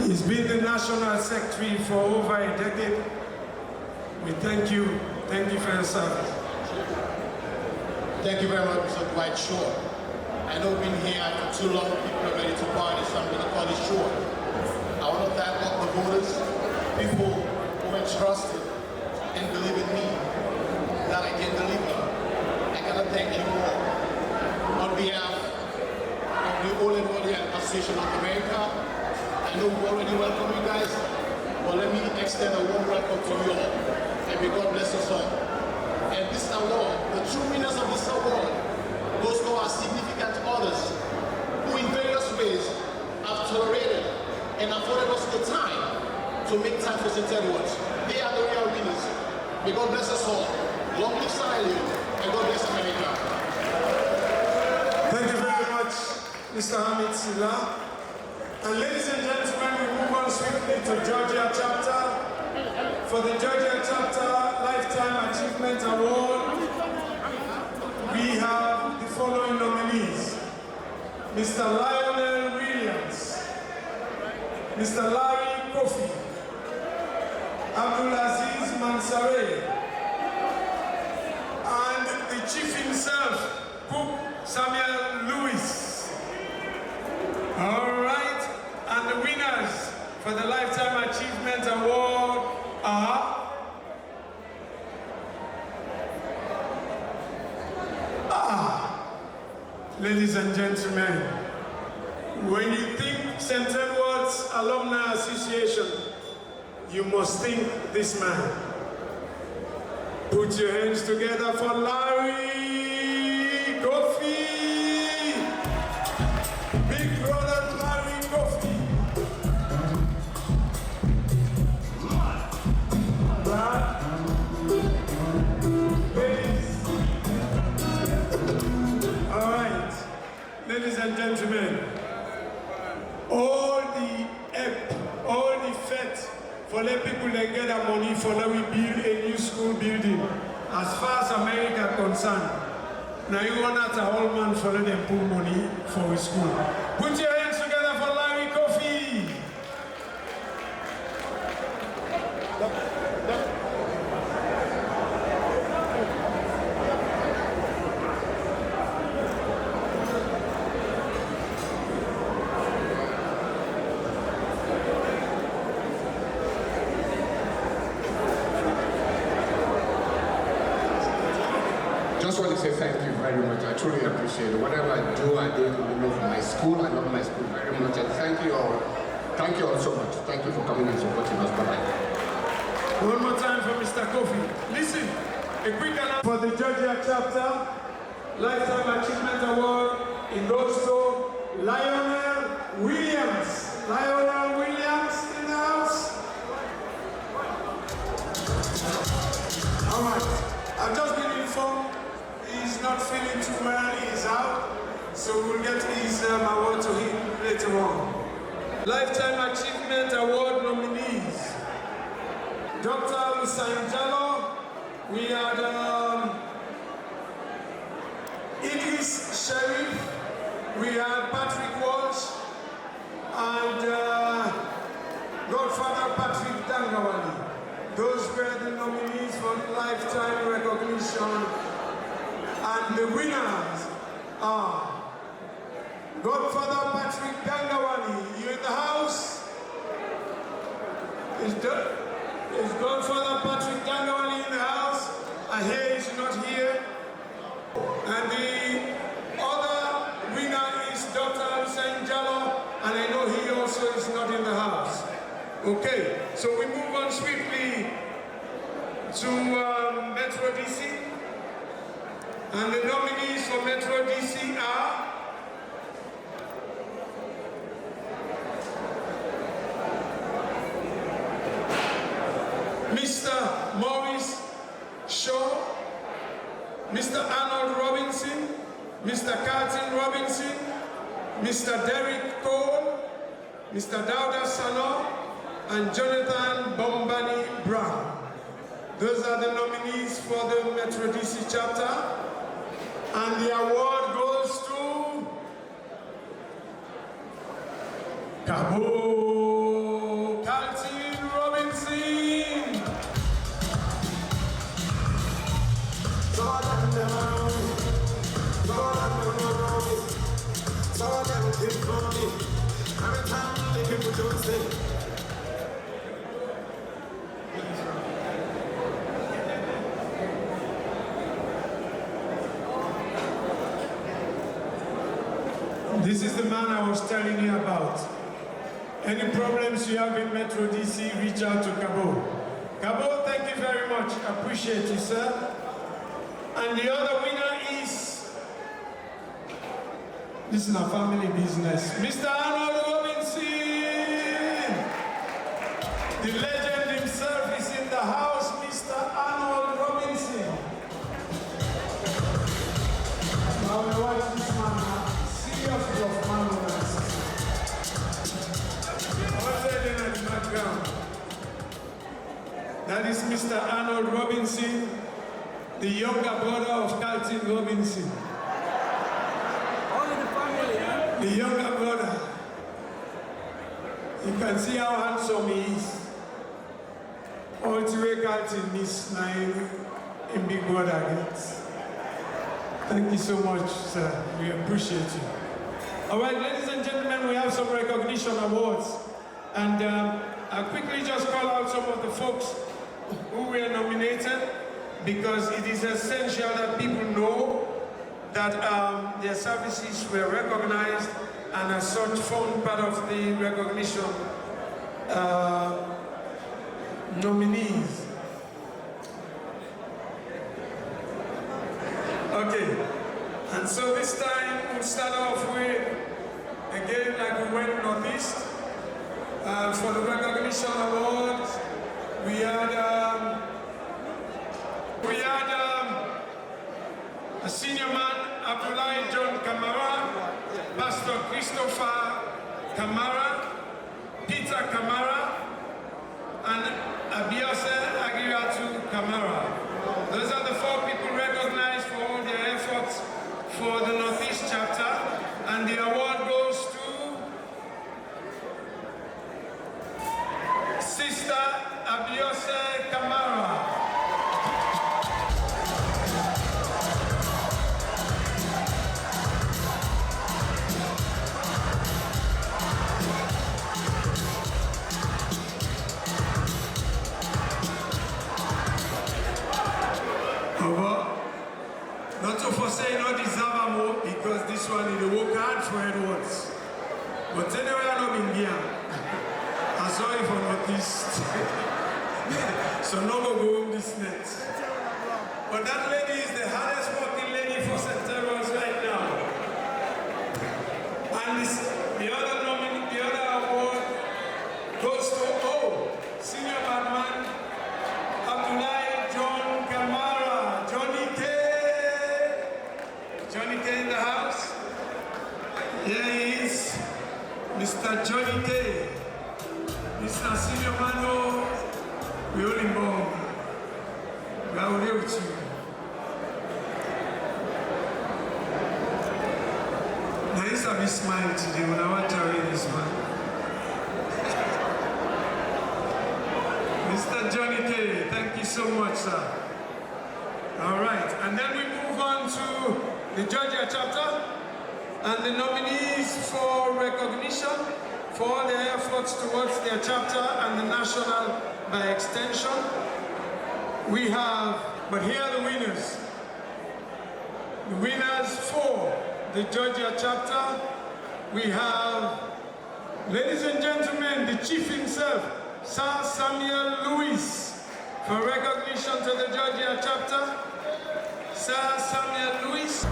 He's been the National Secretary for over a decade. We thank you for your service. Thank you very much, Mr. Dwight Short. I know we've been here for too long, people are ready to party, so I'm going to call it short. I want to thank all the voters, people who entrusted and believe in me that I can deliver. I got to thank you all on behalf of the All-Ebodian Association of America and I know we already welcome you guys, but let me extend a warm welcome to you all. And may God bless us all. And this award, the true winners of this award, goes to our significant others who in various ways have tolerated and afforded us the time to make time for St. Edward's. They are the real winners. May God bless us all. Long live Sierra Leone, and God bless America. Thank you very much, Mr. Hamid Silla. And ladies and gentlemen, we move on swiftly to Georgia chapter. For the Georgia chapter Lifetime Achievement Award, we have the following nominees: Mr. Lionel Williams, Mr. Larry Kofi, Abdulaziz Mansare, and the chief himself, Cook Samuel Lewis. All right, and the winners for the Lifetime Achievement Award are ladies and gentlemen, when you think St. Edward's Alumni Association, you must think this man. Put your hands together for Larry Kofi. Big brother Larry Kofi. All right, ladies and gentlemen, all the fete for let people they get their money for let we build a new school building. As far as America concerned, now you want that a whole man for let them put money for a school. Put your hands together for Larry Kofi. Just want to say thank you very much. I truly appreciate it. Whatever I do it for my school. I love my school very much. And thank you all. Thank you all so much. Thank you for coming and supporting us. Bye-bye. One more time for Mr. Kofi. Listen, a quick announcement for the Georgia chapter Lifetime Achievement Award. It goes to Lionel Williams. Lionel Williams in the house. All right. I've just been informed he's not feeling too well, he's out, so we'll get his award to him later on. Lifetime Achievement Award nominees: Dr. Hussain Jallo, we had Idris Sharif, we had Patrick Walsh, and Godfather Patrick Dangawali. Those were the nominees for lifetime recognition. And the winners are Godfather Patrick Dangawali. You in the house? Is Godfather Patrick Dangawali in the house? I hear he's not here. And the other winner is Dr. Hussain Jallo, and I know he also is not in the house. Okay, so we move on swiftly to Metro DC. And the nominees for Metro DC are Mr. Maurice Shaw, Mr. Arnold Robinson, Mr. Carlton Robinson, Mr. Derek Cole, Mr. Dauda Sano, and Jonathan Bombani Brown. Those are the nominees for the Metro DC chapter. And the award goes to Cabo Carlton Robinson. This is the man I was telling you about. Any problems you have in Metro DC, reach out to Cabo. Cabo, thank you very much. Appreciate you, sir. And the other winner is, this is our family business, Mr. Arnold Robinson. The legend himself is in the house, Mr. Arnold Robinson. Now we watch this man now. Serious bluff man. That is Mr. Arnold Robinson, the younger brother of Carlton Robinson. All in the family, huh? The younger brother. You can see how handsome he is. All the way Carlton is nine in big brother gets. Thank you so much, sir. We appreciate you. All right, ladies and gentlemen, we have some recognition awards. And I'll quickly just call out some of the folks who were nominated, because it is essential that people know that their services were recognized and as such form part of the recognition nominees. Okay, and so this time we'll start off with, again, like we went Northeast, for the recognition awards. We had a senior man, Abdullahi John Kamara, Pastor Christopher Kamara, Peter Kamara, and Abiose Agiratu Kamara. Those are the 4 people recognized for all their efforts for the Northeast chapter, and the award goes to Sister Abiose Kamara. Not to forsay, not deserve more, because this one is the work hard for Edwards. But anyway, I'm not in here. I'm sorry for Northeast. So no go home this net. But that lady is the hardest working lady for Centenary right now. And this, the other award goes to Senior Badman, Abdullahi John Kamara, Johnny K. Johnny K in the house. Here he is, Mr. Johnny K. Mr. Senior Mano, we all involved. We are here with you. Now he's a bit smile today when I want to read this man. Mr. Johnny K, thank you so much, sir. All right, and then we move on to the Georgia chapter, and the nominees for recognition for all their efforts towards their chapter and the national by extension. We have, but here are the winners. The winners for the Georgia chapter, we have, ladies and gentlemen, the chief himself, Sir Samuel Lewis, for recognition to the Georgia chapter. Sir Samuel Lewis.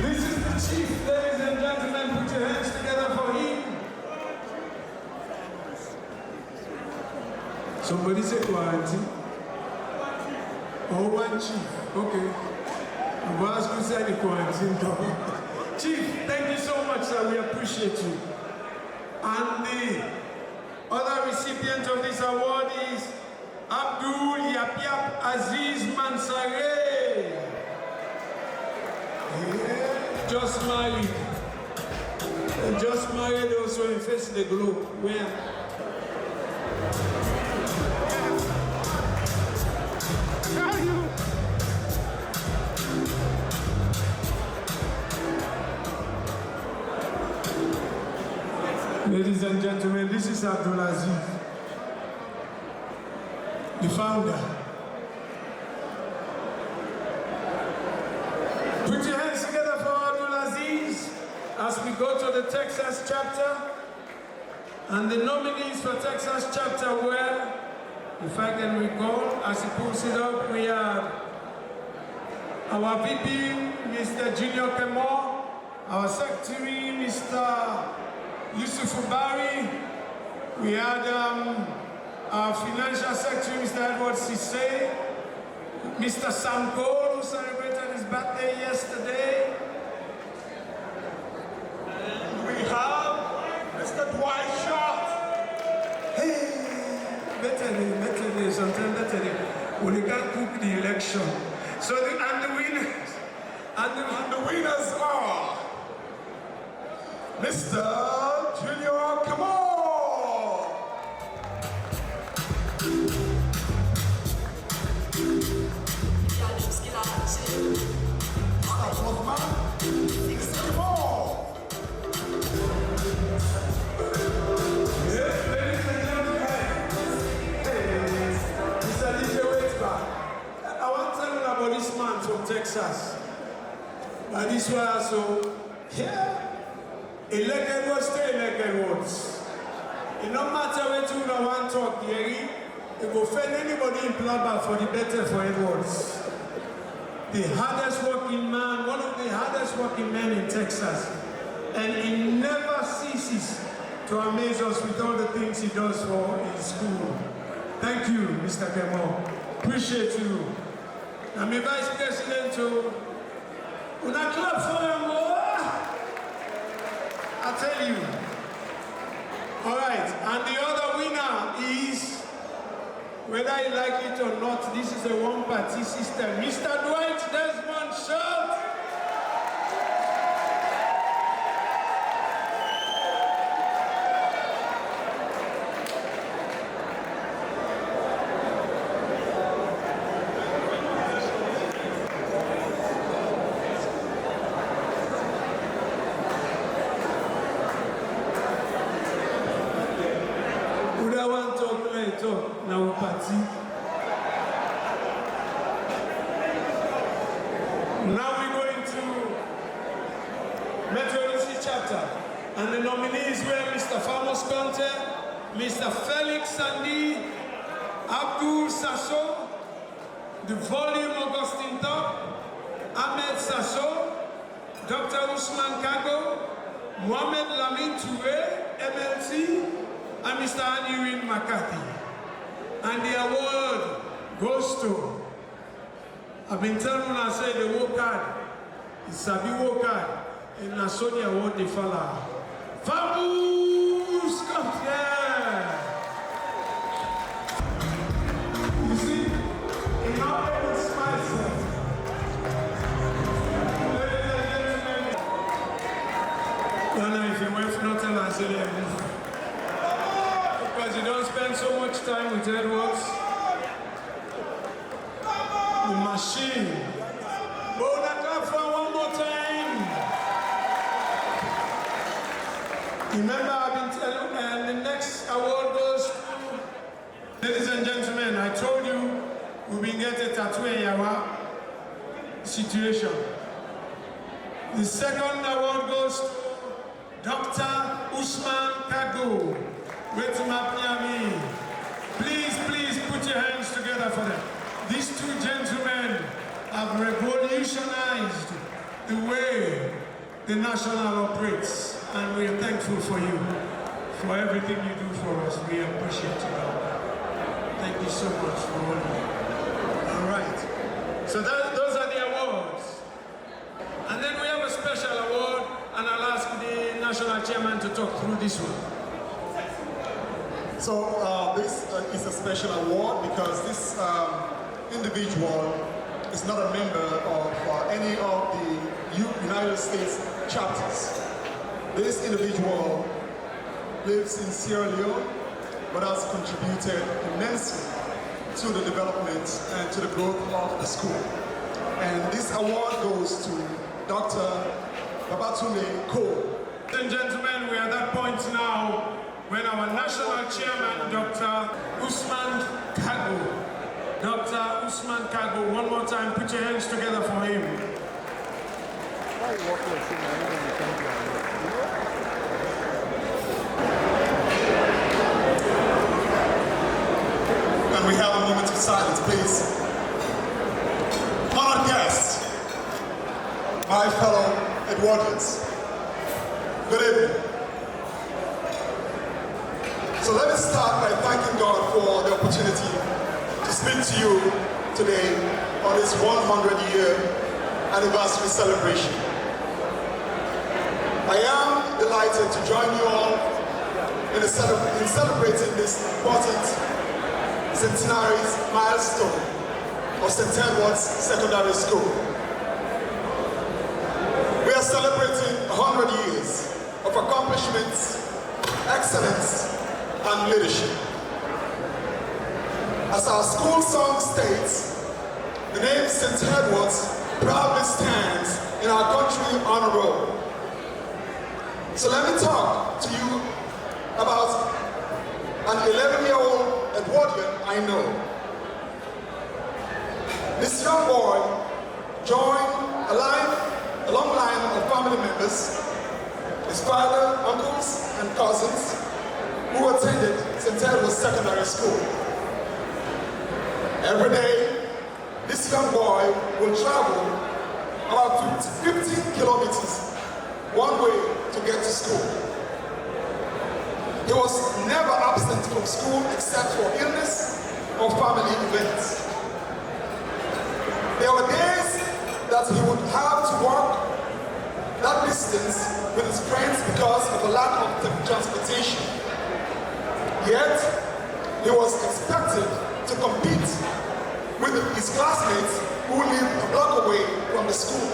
This is the chief, ladies and gentlemen. Put your hands together for him. Somebody say quarantine. Oh, one chief. Okay. I'm going to ask you to say the quarantine. Chief, thank you so much, sir. We appreciate you. And the other recipient of this award is Abdul Yapiap Aziz Mansare. Yeah. Just married. Just married also in Face the Globe. Where? Ladies and gentlemen, this is Abdul Aziz, the founder. Put your hands together for Abdul Aziz. as we go to the Texas chapter, and the nominees for Texas chapter were, if I can recall, as he pulls it up, we have our VP, Mr. Junior Kemo, our Secretary, Mr. Yusuf Ubari. We had our Financial Secretary, Mr. Edward Sise, Mr. Sam Cole, who celebrated his birthday yesterday. And we have Mr. Dwight Short. Hey, better, sometimes better. We can't cook the election. So the winners are Mr. Junior, come on! This man from Texas. And this was so, yeah, elected words, stay elected words. It no matter what you want to talk, Gary, it will offend anybody in Plaba for the better for Edwards. The hardest working man, one of the hardest working men in Texas. And he never ceases to amaze us with all the things he does for his school. Thank you, Mr. Kemo. Appreciate you. I'm a vice president to una club for him. I tell you. All right, and the other winner is, whether you like it or not, this is a one-party system. Mr. Dwight Desmond Short. Now party. Now we go into Metro DC chapter, and the nominees were Mr. Famos Conte, Mr. Felix Sandi, Abdul Sasso, the volume Augustine Top, Ahmed Sasso, Dr. Usman Kago, Mohamed Lamin Toure, MLC, and Mr. Anirin McCarthy. And the award goes to, I've been telling you, I say the work hard, it's Sabi work hard, and I saw the award the fella. Fabulous, come here! You see, in our able smiles, ladies and gentlemen, Ghana, if you wait for nothing, I say that. Because you don't spend so much time with Edwards. The machine. Hold that clap for one more time. Remember, I've been telling you, and the next award goes to, ladies and gentlemen, I told you we've been getting a tattoo in our situation. The second award goes to Dr. Usman Kago. Please put your hands together for them. These two gentlemen have revolutionized the way the National operates, and we are thankful for you, for everything you do for us. We appreciate you. Thank you so much for all of you. All right. So those are the awards. And then we have a special award, and I'll ask the National Chairman to talk through this one. So this is a special award because this individual is not a member of any of the United States chapters. This individual lives in Sierra Leone, but has contributed immensely to the development and to the growth of the school. And this award goes to Dr. Babatunde Cole. Ladies and gentlemen, we are at that point now when our national chairman, Dr. Usman Kago. Dr. Usman Kago, one more time, put your hands together for him. have a moment of silence, please? Honored guests, my fellow Edwardians, good evening. So let me start by thanking God for the opportunity to speak to you today on this 100-year anniversary celebration. I am delighted to join you all in celebrating this important centenary's milestone of St. Edward's Secondary School. We are celebrating 100 years of accomplishments, excellence, and leadership. As our school song states, the name St. Edward's proudly stands in our country on a roll. So let me talk to you about an 11-year-old Edwardian I know. This young boy joined a long line of family members, his father, uncles, and cousins, who attended St. Edward's Secondary School. Every day, this young boy will travel about 15 kilometers one way to get to school. He was never absent from school except for illness or family events. There were days that he would have to walk that distance with his friends because of a lack of transportation. Yet, he was expected to compete with his classmates who lived a block away from the school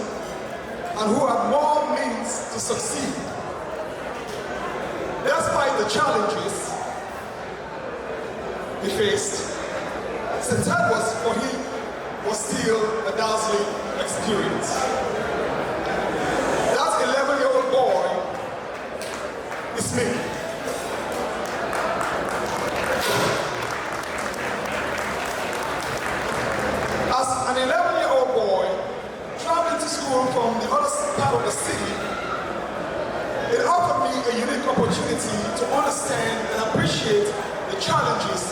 and who had more means to succeed. Despite the challenges he faced, St. Edward's for him was still a dazzling experience. That 11-year-old boy is me. As an 11-year-old boy traveling to school from the other part of the city, it offered me a unique opportunity to understand and appreciate the challenges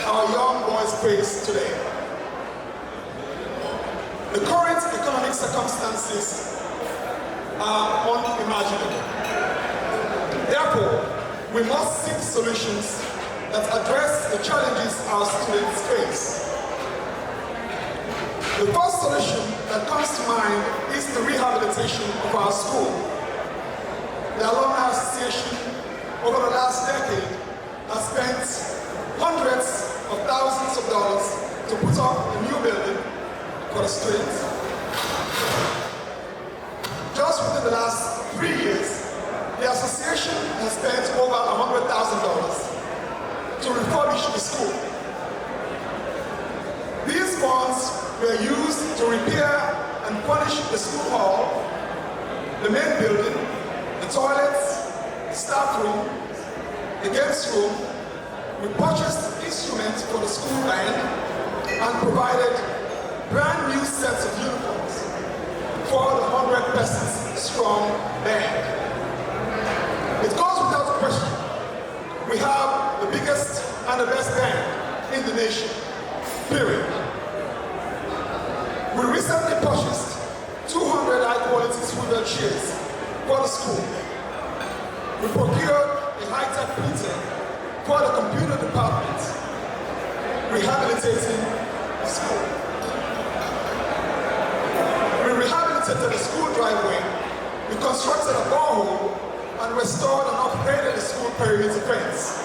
our young boys face today. The current economic circumstances are unimaginable. Therefore, we must seek solutions that address the challenges our students face. The first solution that comes to mind is the rehabilitation of our school. The Alumni Association over the last decade has spent hundreds of thousands of dollars to put up a new building for the students. Just within the last 3 years, the association has spent over $100,000 to refurbish the school. These funds were used to repair and furnish the school hall, the main building, the toilets, the staff room, the games room. We purchased instruments for the school band and provided brand new sets of uniforms for the 100% strong band. It goes without question, we have the biggest and the best band in the nation, period. We recently purchased 200 high-quality swivel chairs for the school. We procured a high-tech printer for the computer department, rehabilitating the school. We rehabilitated the school driveway, we constructed a borehole, and restored and upgraded the school perimeter fence.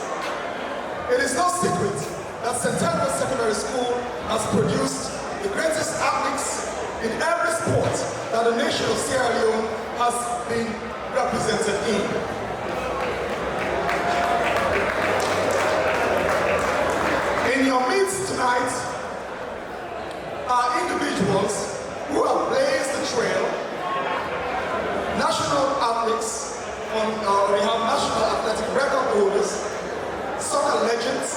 It is no secret that Centenary Secondary School has produced the greatest athletes in every sport that the nation of Sierra Leone has been represented in. In your midst tonight are individuals who have blazed the trail, national athletes, we have national athletic record holders, soccer legends,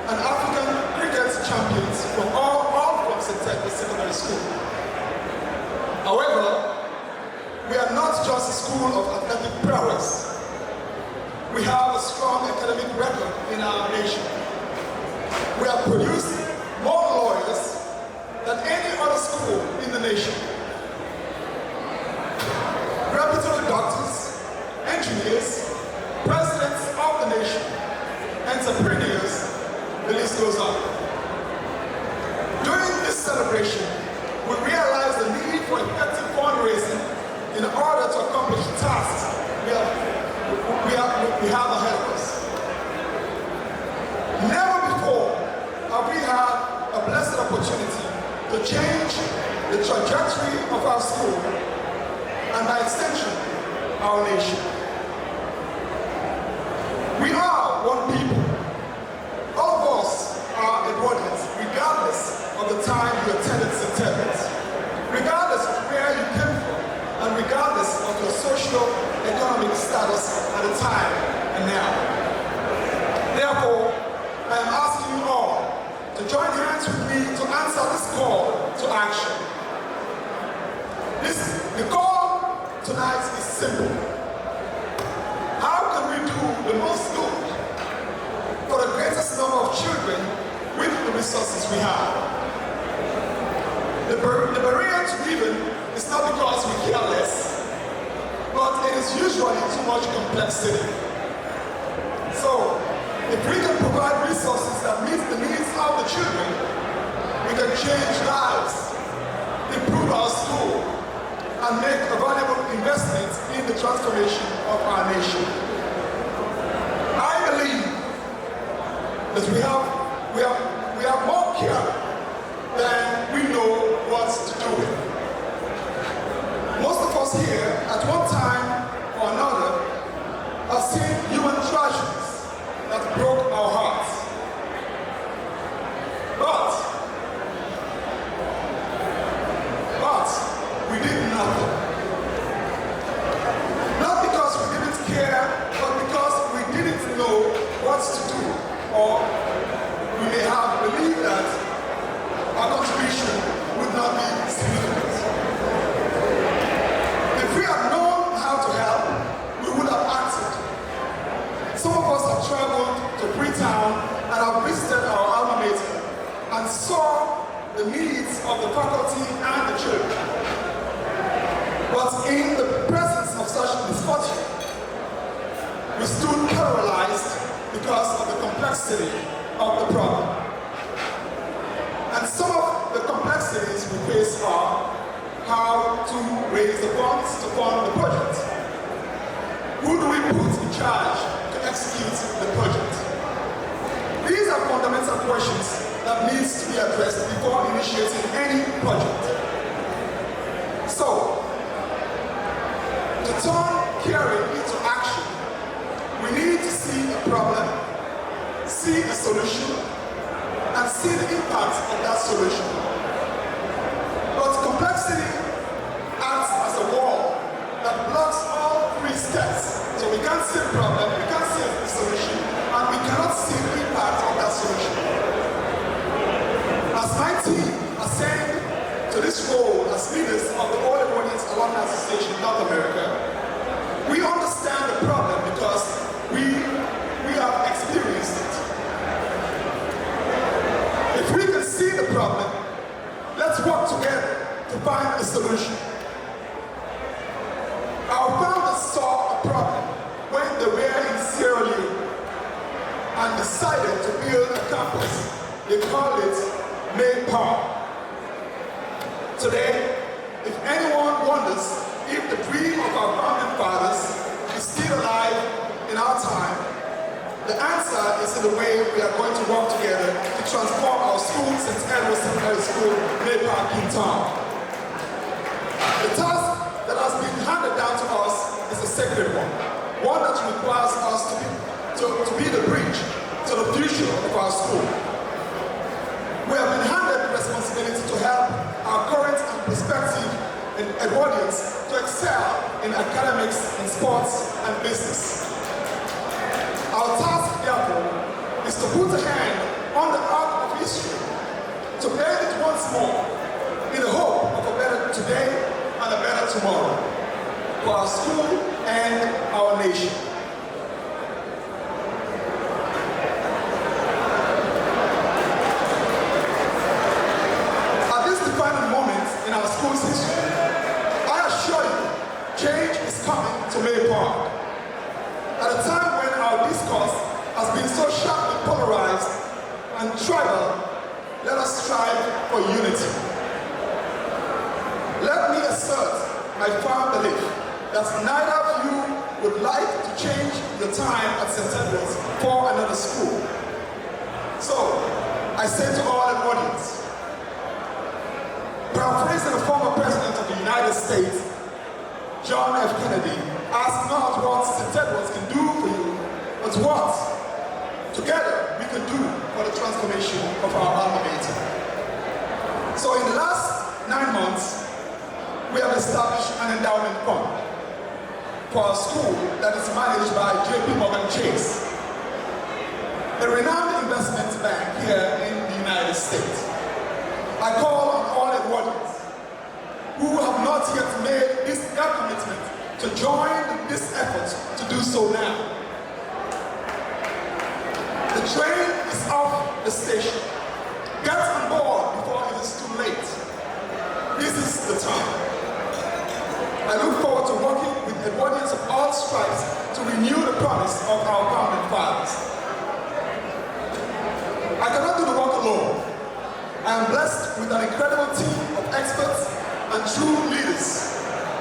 and African cricket champions from all from Centenary Secondary School. However, we are not just a school of athletic prowess. We have a strong academic record in our nation. we have produced more lawyers than any other school in the nation. Reputable doctors, engineers, presidents of the nation, entrepreneurs, the list goes on. During this celebration, we realize the need for effective fundraising in order to accomplish the tasks we have ahead of us. Never before have we had a blessed opportunity to change the trajectory of our school and by extension, our nation. We are one people. All of us are Edwardians, regardless of the time you attended Centenary, regardless of where you came from, and regardless of your socio-economic status at the time and now. Therefore, I am asking you all to join hands with me to answer this call to action. The call tonight is simple. How can we do the most good for the greatest number of children with the resources we have? The barrier to giving is not because we care less, but it is usually too much complexity. So, if we can provide resources that meet the needs of the children, we can change lives, improve our school, and make a valuable investment in the transformation of our nation. I believe that we have more care than we know what to do with. Most of us here, at one time or another, have seen human tragedies that broke our hearts. But we did nothing. Not because we didn't care, but because we didn't know what to do, or we may have believed that our contribution would not be significant. If we had known how to help, we would have acted. Some of us have traveled to Freetown and have visited our alma mater and saw the needs of the faculty and the children. But in the presence of such misfortune, we stood paralyzed because of the complexity of the problem. And some of the complexities we face are how to raise the funds to fund the project. Who do we put in charge to execute the project? These are fundamental questions that needs to be addressed before initiating any project. So, to turn caring into action, we need to see a problem, see a solution, and see the impact of that solution. But complexity acts as a wall that blocks all three steps. So we can't see the problem, we can't see the solution, and we cannot see the impact of that solution. As my team ascend to this role as leaders of the All Edwardians Alumni Association in North America, we understand the problem because we have experienced it. If we can see the problem, let's work together to find a solution. Our founders saw a problem when they were in Sierra Leone and decided to build a campus. They called it Maypower. Today, if anyone wonders if the dream of our founding fathers is still alive in our time, the answer is in the way we are going to work together to transform our school, Centenary School, Maypower, Kingtown. The task that has been handed down to us is a sacred one that requires us to be the bridge to the future of our school. We have been handed the responsibility to help our current and prospective Edwardians to excel in academics, in sports, and business. Our task, therefore, is to put a hand on the arc of history, to bend it once more, in the hope of a better today and a better tomorrow, for our school and our nation. Change is coming to May Park. At a time when our discourse has been so sharply polarized and tribal, let us strive for unity. Let me assert my firm belief that neither of you would like to change your time at St. Edward's for another school. So, I say to all the audience, paraphrasing the former President of the United States, John F. Kennedy, ask not what St. Edward's can do for you, but what, together, we can do for the transformation of our alma mater. So in the last 9 months, we have established an endowment fund for a school that is managed by J.P. Morgan Chase, a renowned investment bank here in the United States. I call on all Edwardians who have not yet made their commitment to join this effort to do so now. The train is off the station. Get on board before it is too late. This is the time. I look forward to working with Edwardians of all stripes to renew the promise of our founding fathers. I cannot do the work alone. I am blessed with an incredible team of experts and true leaders,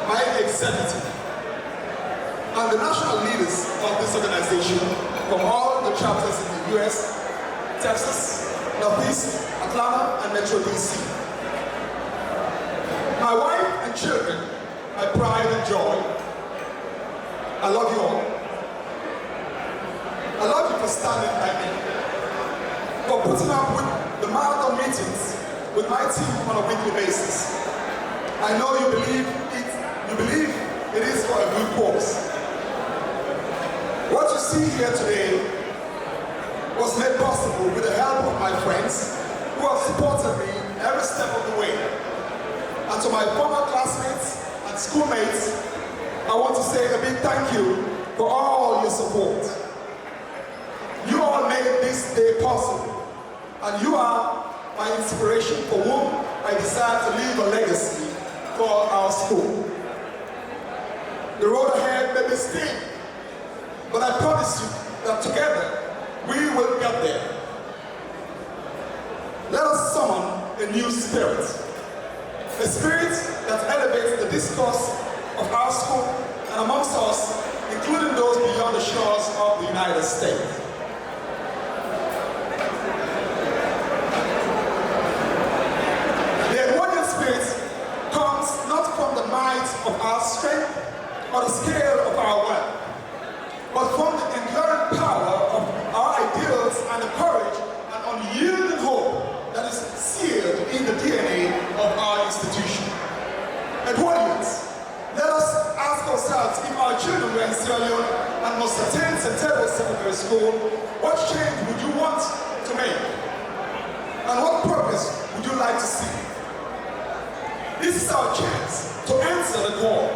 my executive, and the national leaders of this organization from all the chapters in the US, Texas, Northeast, Atlanta, and Metro DC. My wife and children, my pride and joy, I love you all. I love you for standing by me, for putting up with the marathon meetings with my team on a weekly basis. I know you believe it is for a good cause. What you see here today was made possible with the help of my friends who have supported me every step of the way. And to my former classmates and schoolmates, I want to say a big thank you for all your support. You all made this day possible, and you are my inspiration for whom I desire to leave a legacy for our school. The road ahead may be steep, but I promise you that together we will get there. Let us summon a new spirit, a spirit that elevates the discourse of our school and amongst us, including those beyond the shores of the United States. The Edwardian spirit comes not from the might of our strength or the scale of our wealth, but from the enduring power of our ideals and the courage and unyielding hope that is sealed in the DNA of our institution. Edwardians, let us ask ourselves if our children were in Sierra Leone and must attend St. Edward's Secondary School, what change would you want to make? And what progress would you like to see? This is our chance to answer the call.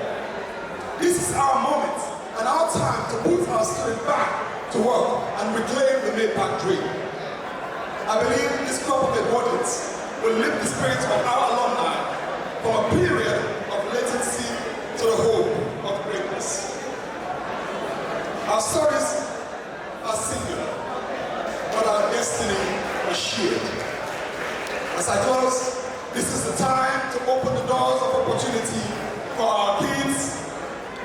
This is our moment and our time to put our students back to work and reclaim the Maypark dream. I believe this crop of Edwardians will lift the spirits of our alumni from a period of latency to the hope of greatness. Our stories are singular, but our destiny is shared. As I close, this is the time to open the doors of opportunity for our kids.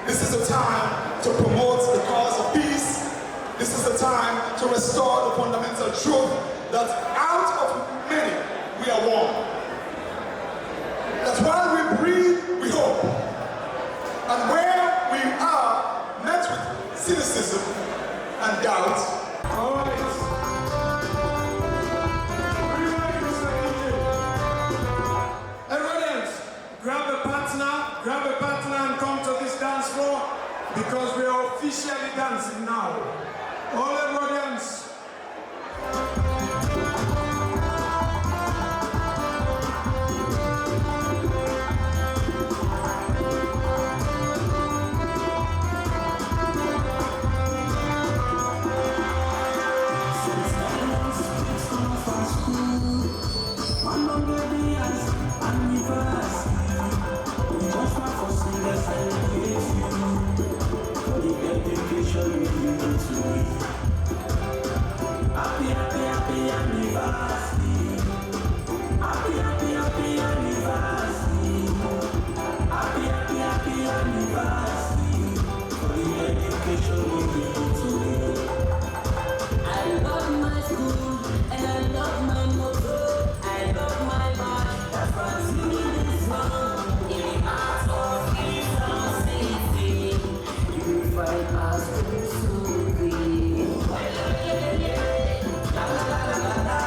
This is the time to promote the cause of peace. This is the time to restore the fundamental truth that out of many we are one. That while we breathe, we hope. And where we are met with cynicism and doubt, grab a partner and come to this dance floor because we are officially dancing now. All Edwardians. Just for singers and Happy, happy, happy anniversary. Happy, happy, happy anniversary. Happy, happy, happy anniversary. For the education we give to you. I love my school and I love my motto. I love my life. That's why I'm singing this song. In the heart of Freetown City, you will find our school soothing. La la la la la la.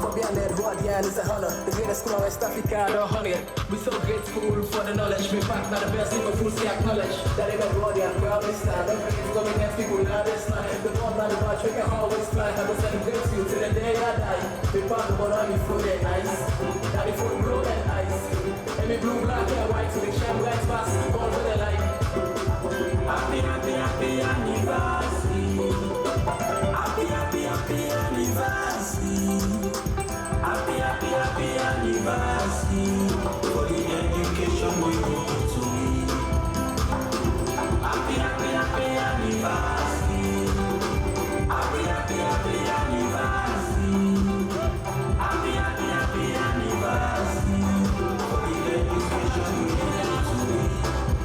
From behind that rod, yeah, it's a honor. The greatest school in West Africa, the 100. We so grateful for the knowledge. We back now the best people full see acknowledge. That ain't a rod, yeah, we always stand. Don't forget to go against people now this time. The bomb now the watch, we can always fly. I will celebrate you till the day I die. We pass the ball on the food and ice. Now the food blue and ice. And me blue, black and white, so the sham lights pass, all for the light. Happy, happy, happy anniversary. Happy, happy, happy anniversary. Happy, happy, happy anniversary. For the education we give to you. Happy, happy, happy anniversary. Happy, happy, happy anniversary. Happy, happy, happy anniversary. For the education we give to you.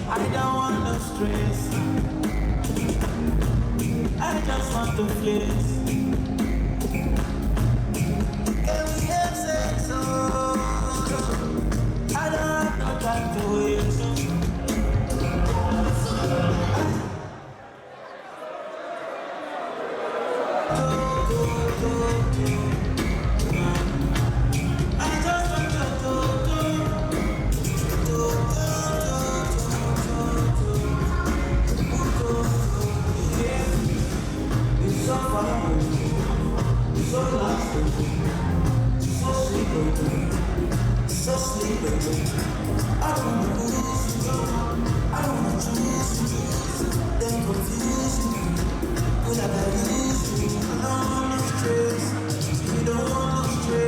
I don't want no stress. I just want to flex. Can we have sex? Oh, I don't have no time to waste. So sleeping, I don't wanna lose you, I don't wanna choose you, then confuse you, will I lose you? I don't want no stress, you don't want no stress.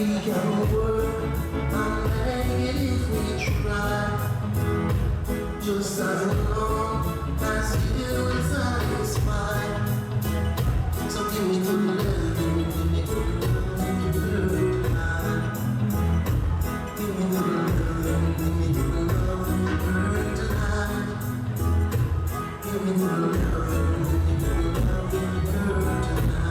We can work and make it if we try. Just as long as you are satisfied. So give me good love, give me good love, give me good love. Give me good love, give me good love, burn tonight. Give me good love, give me good love, burn tonight.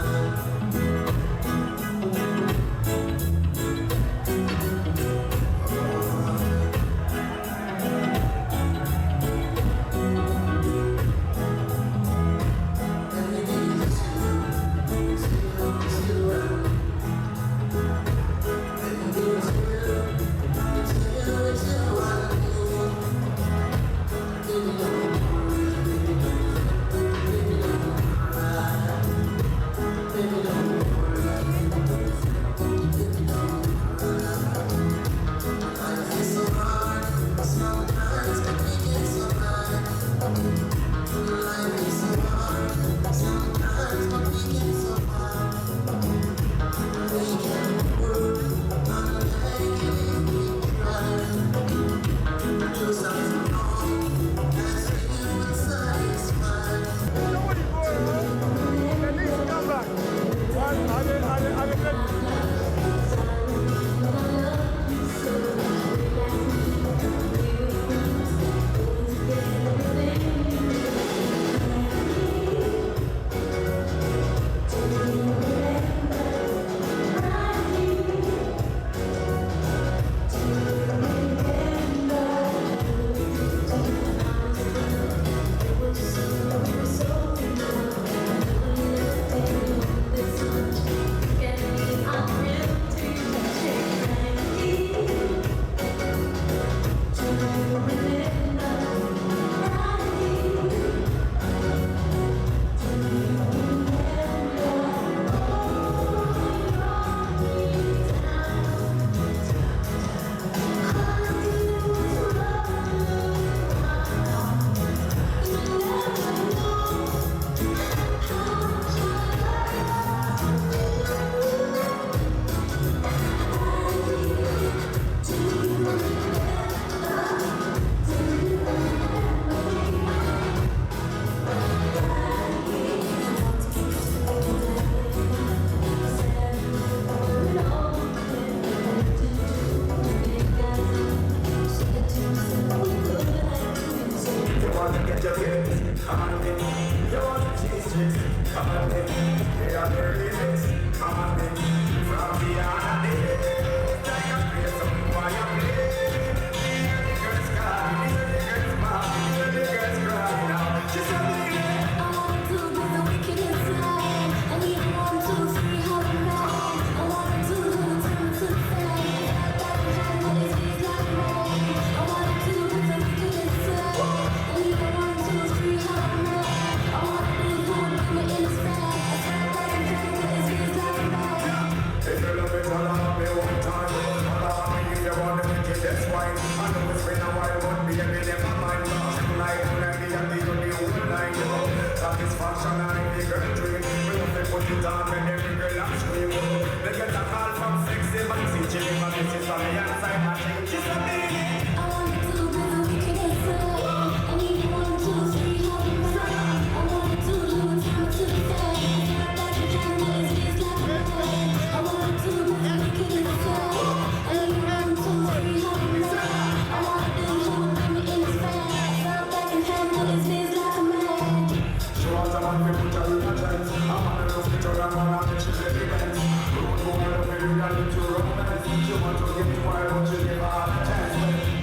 You want to get wild, but you give all the chance.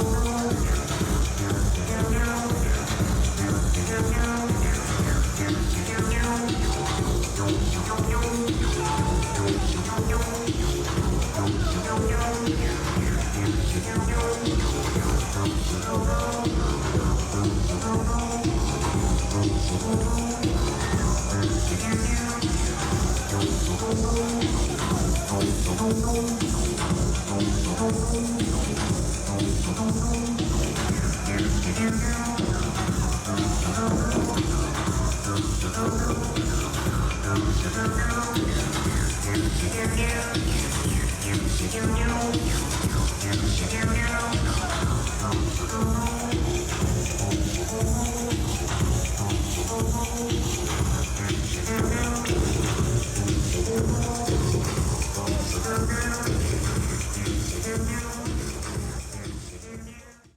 Thank you.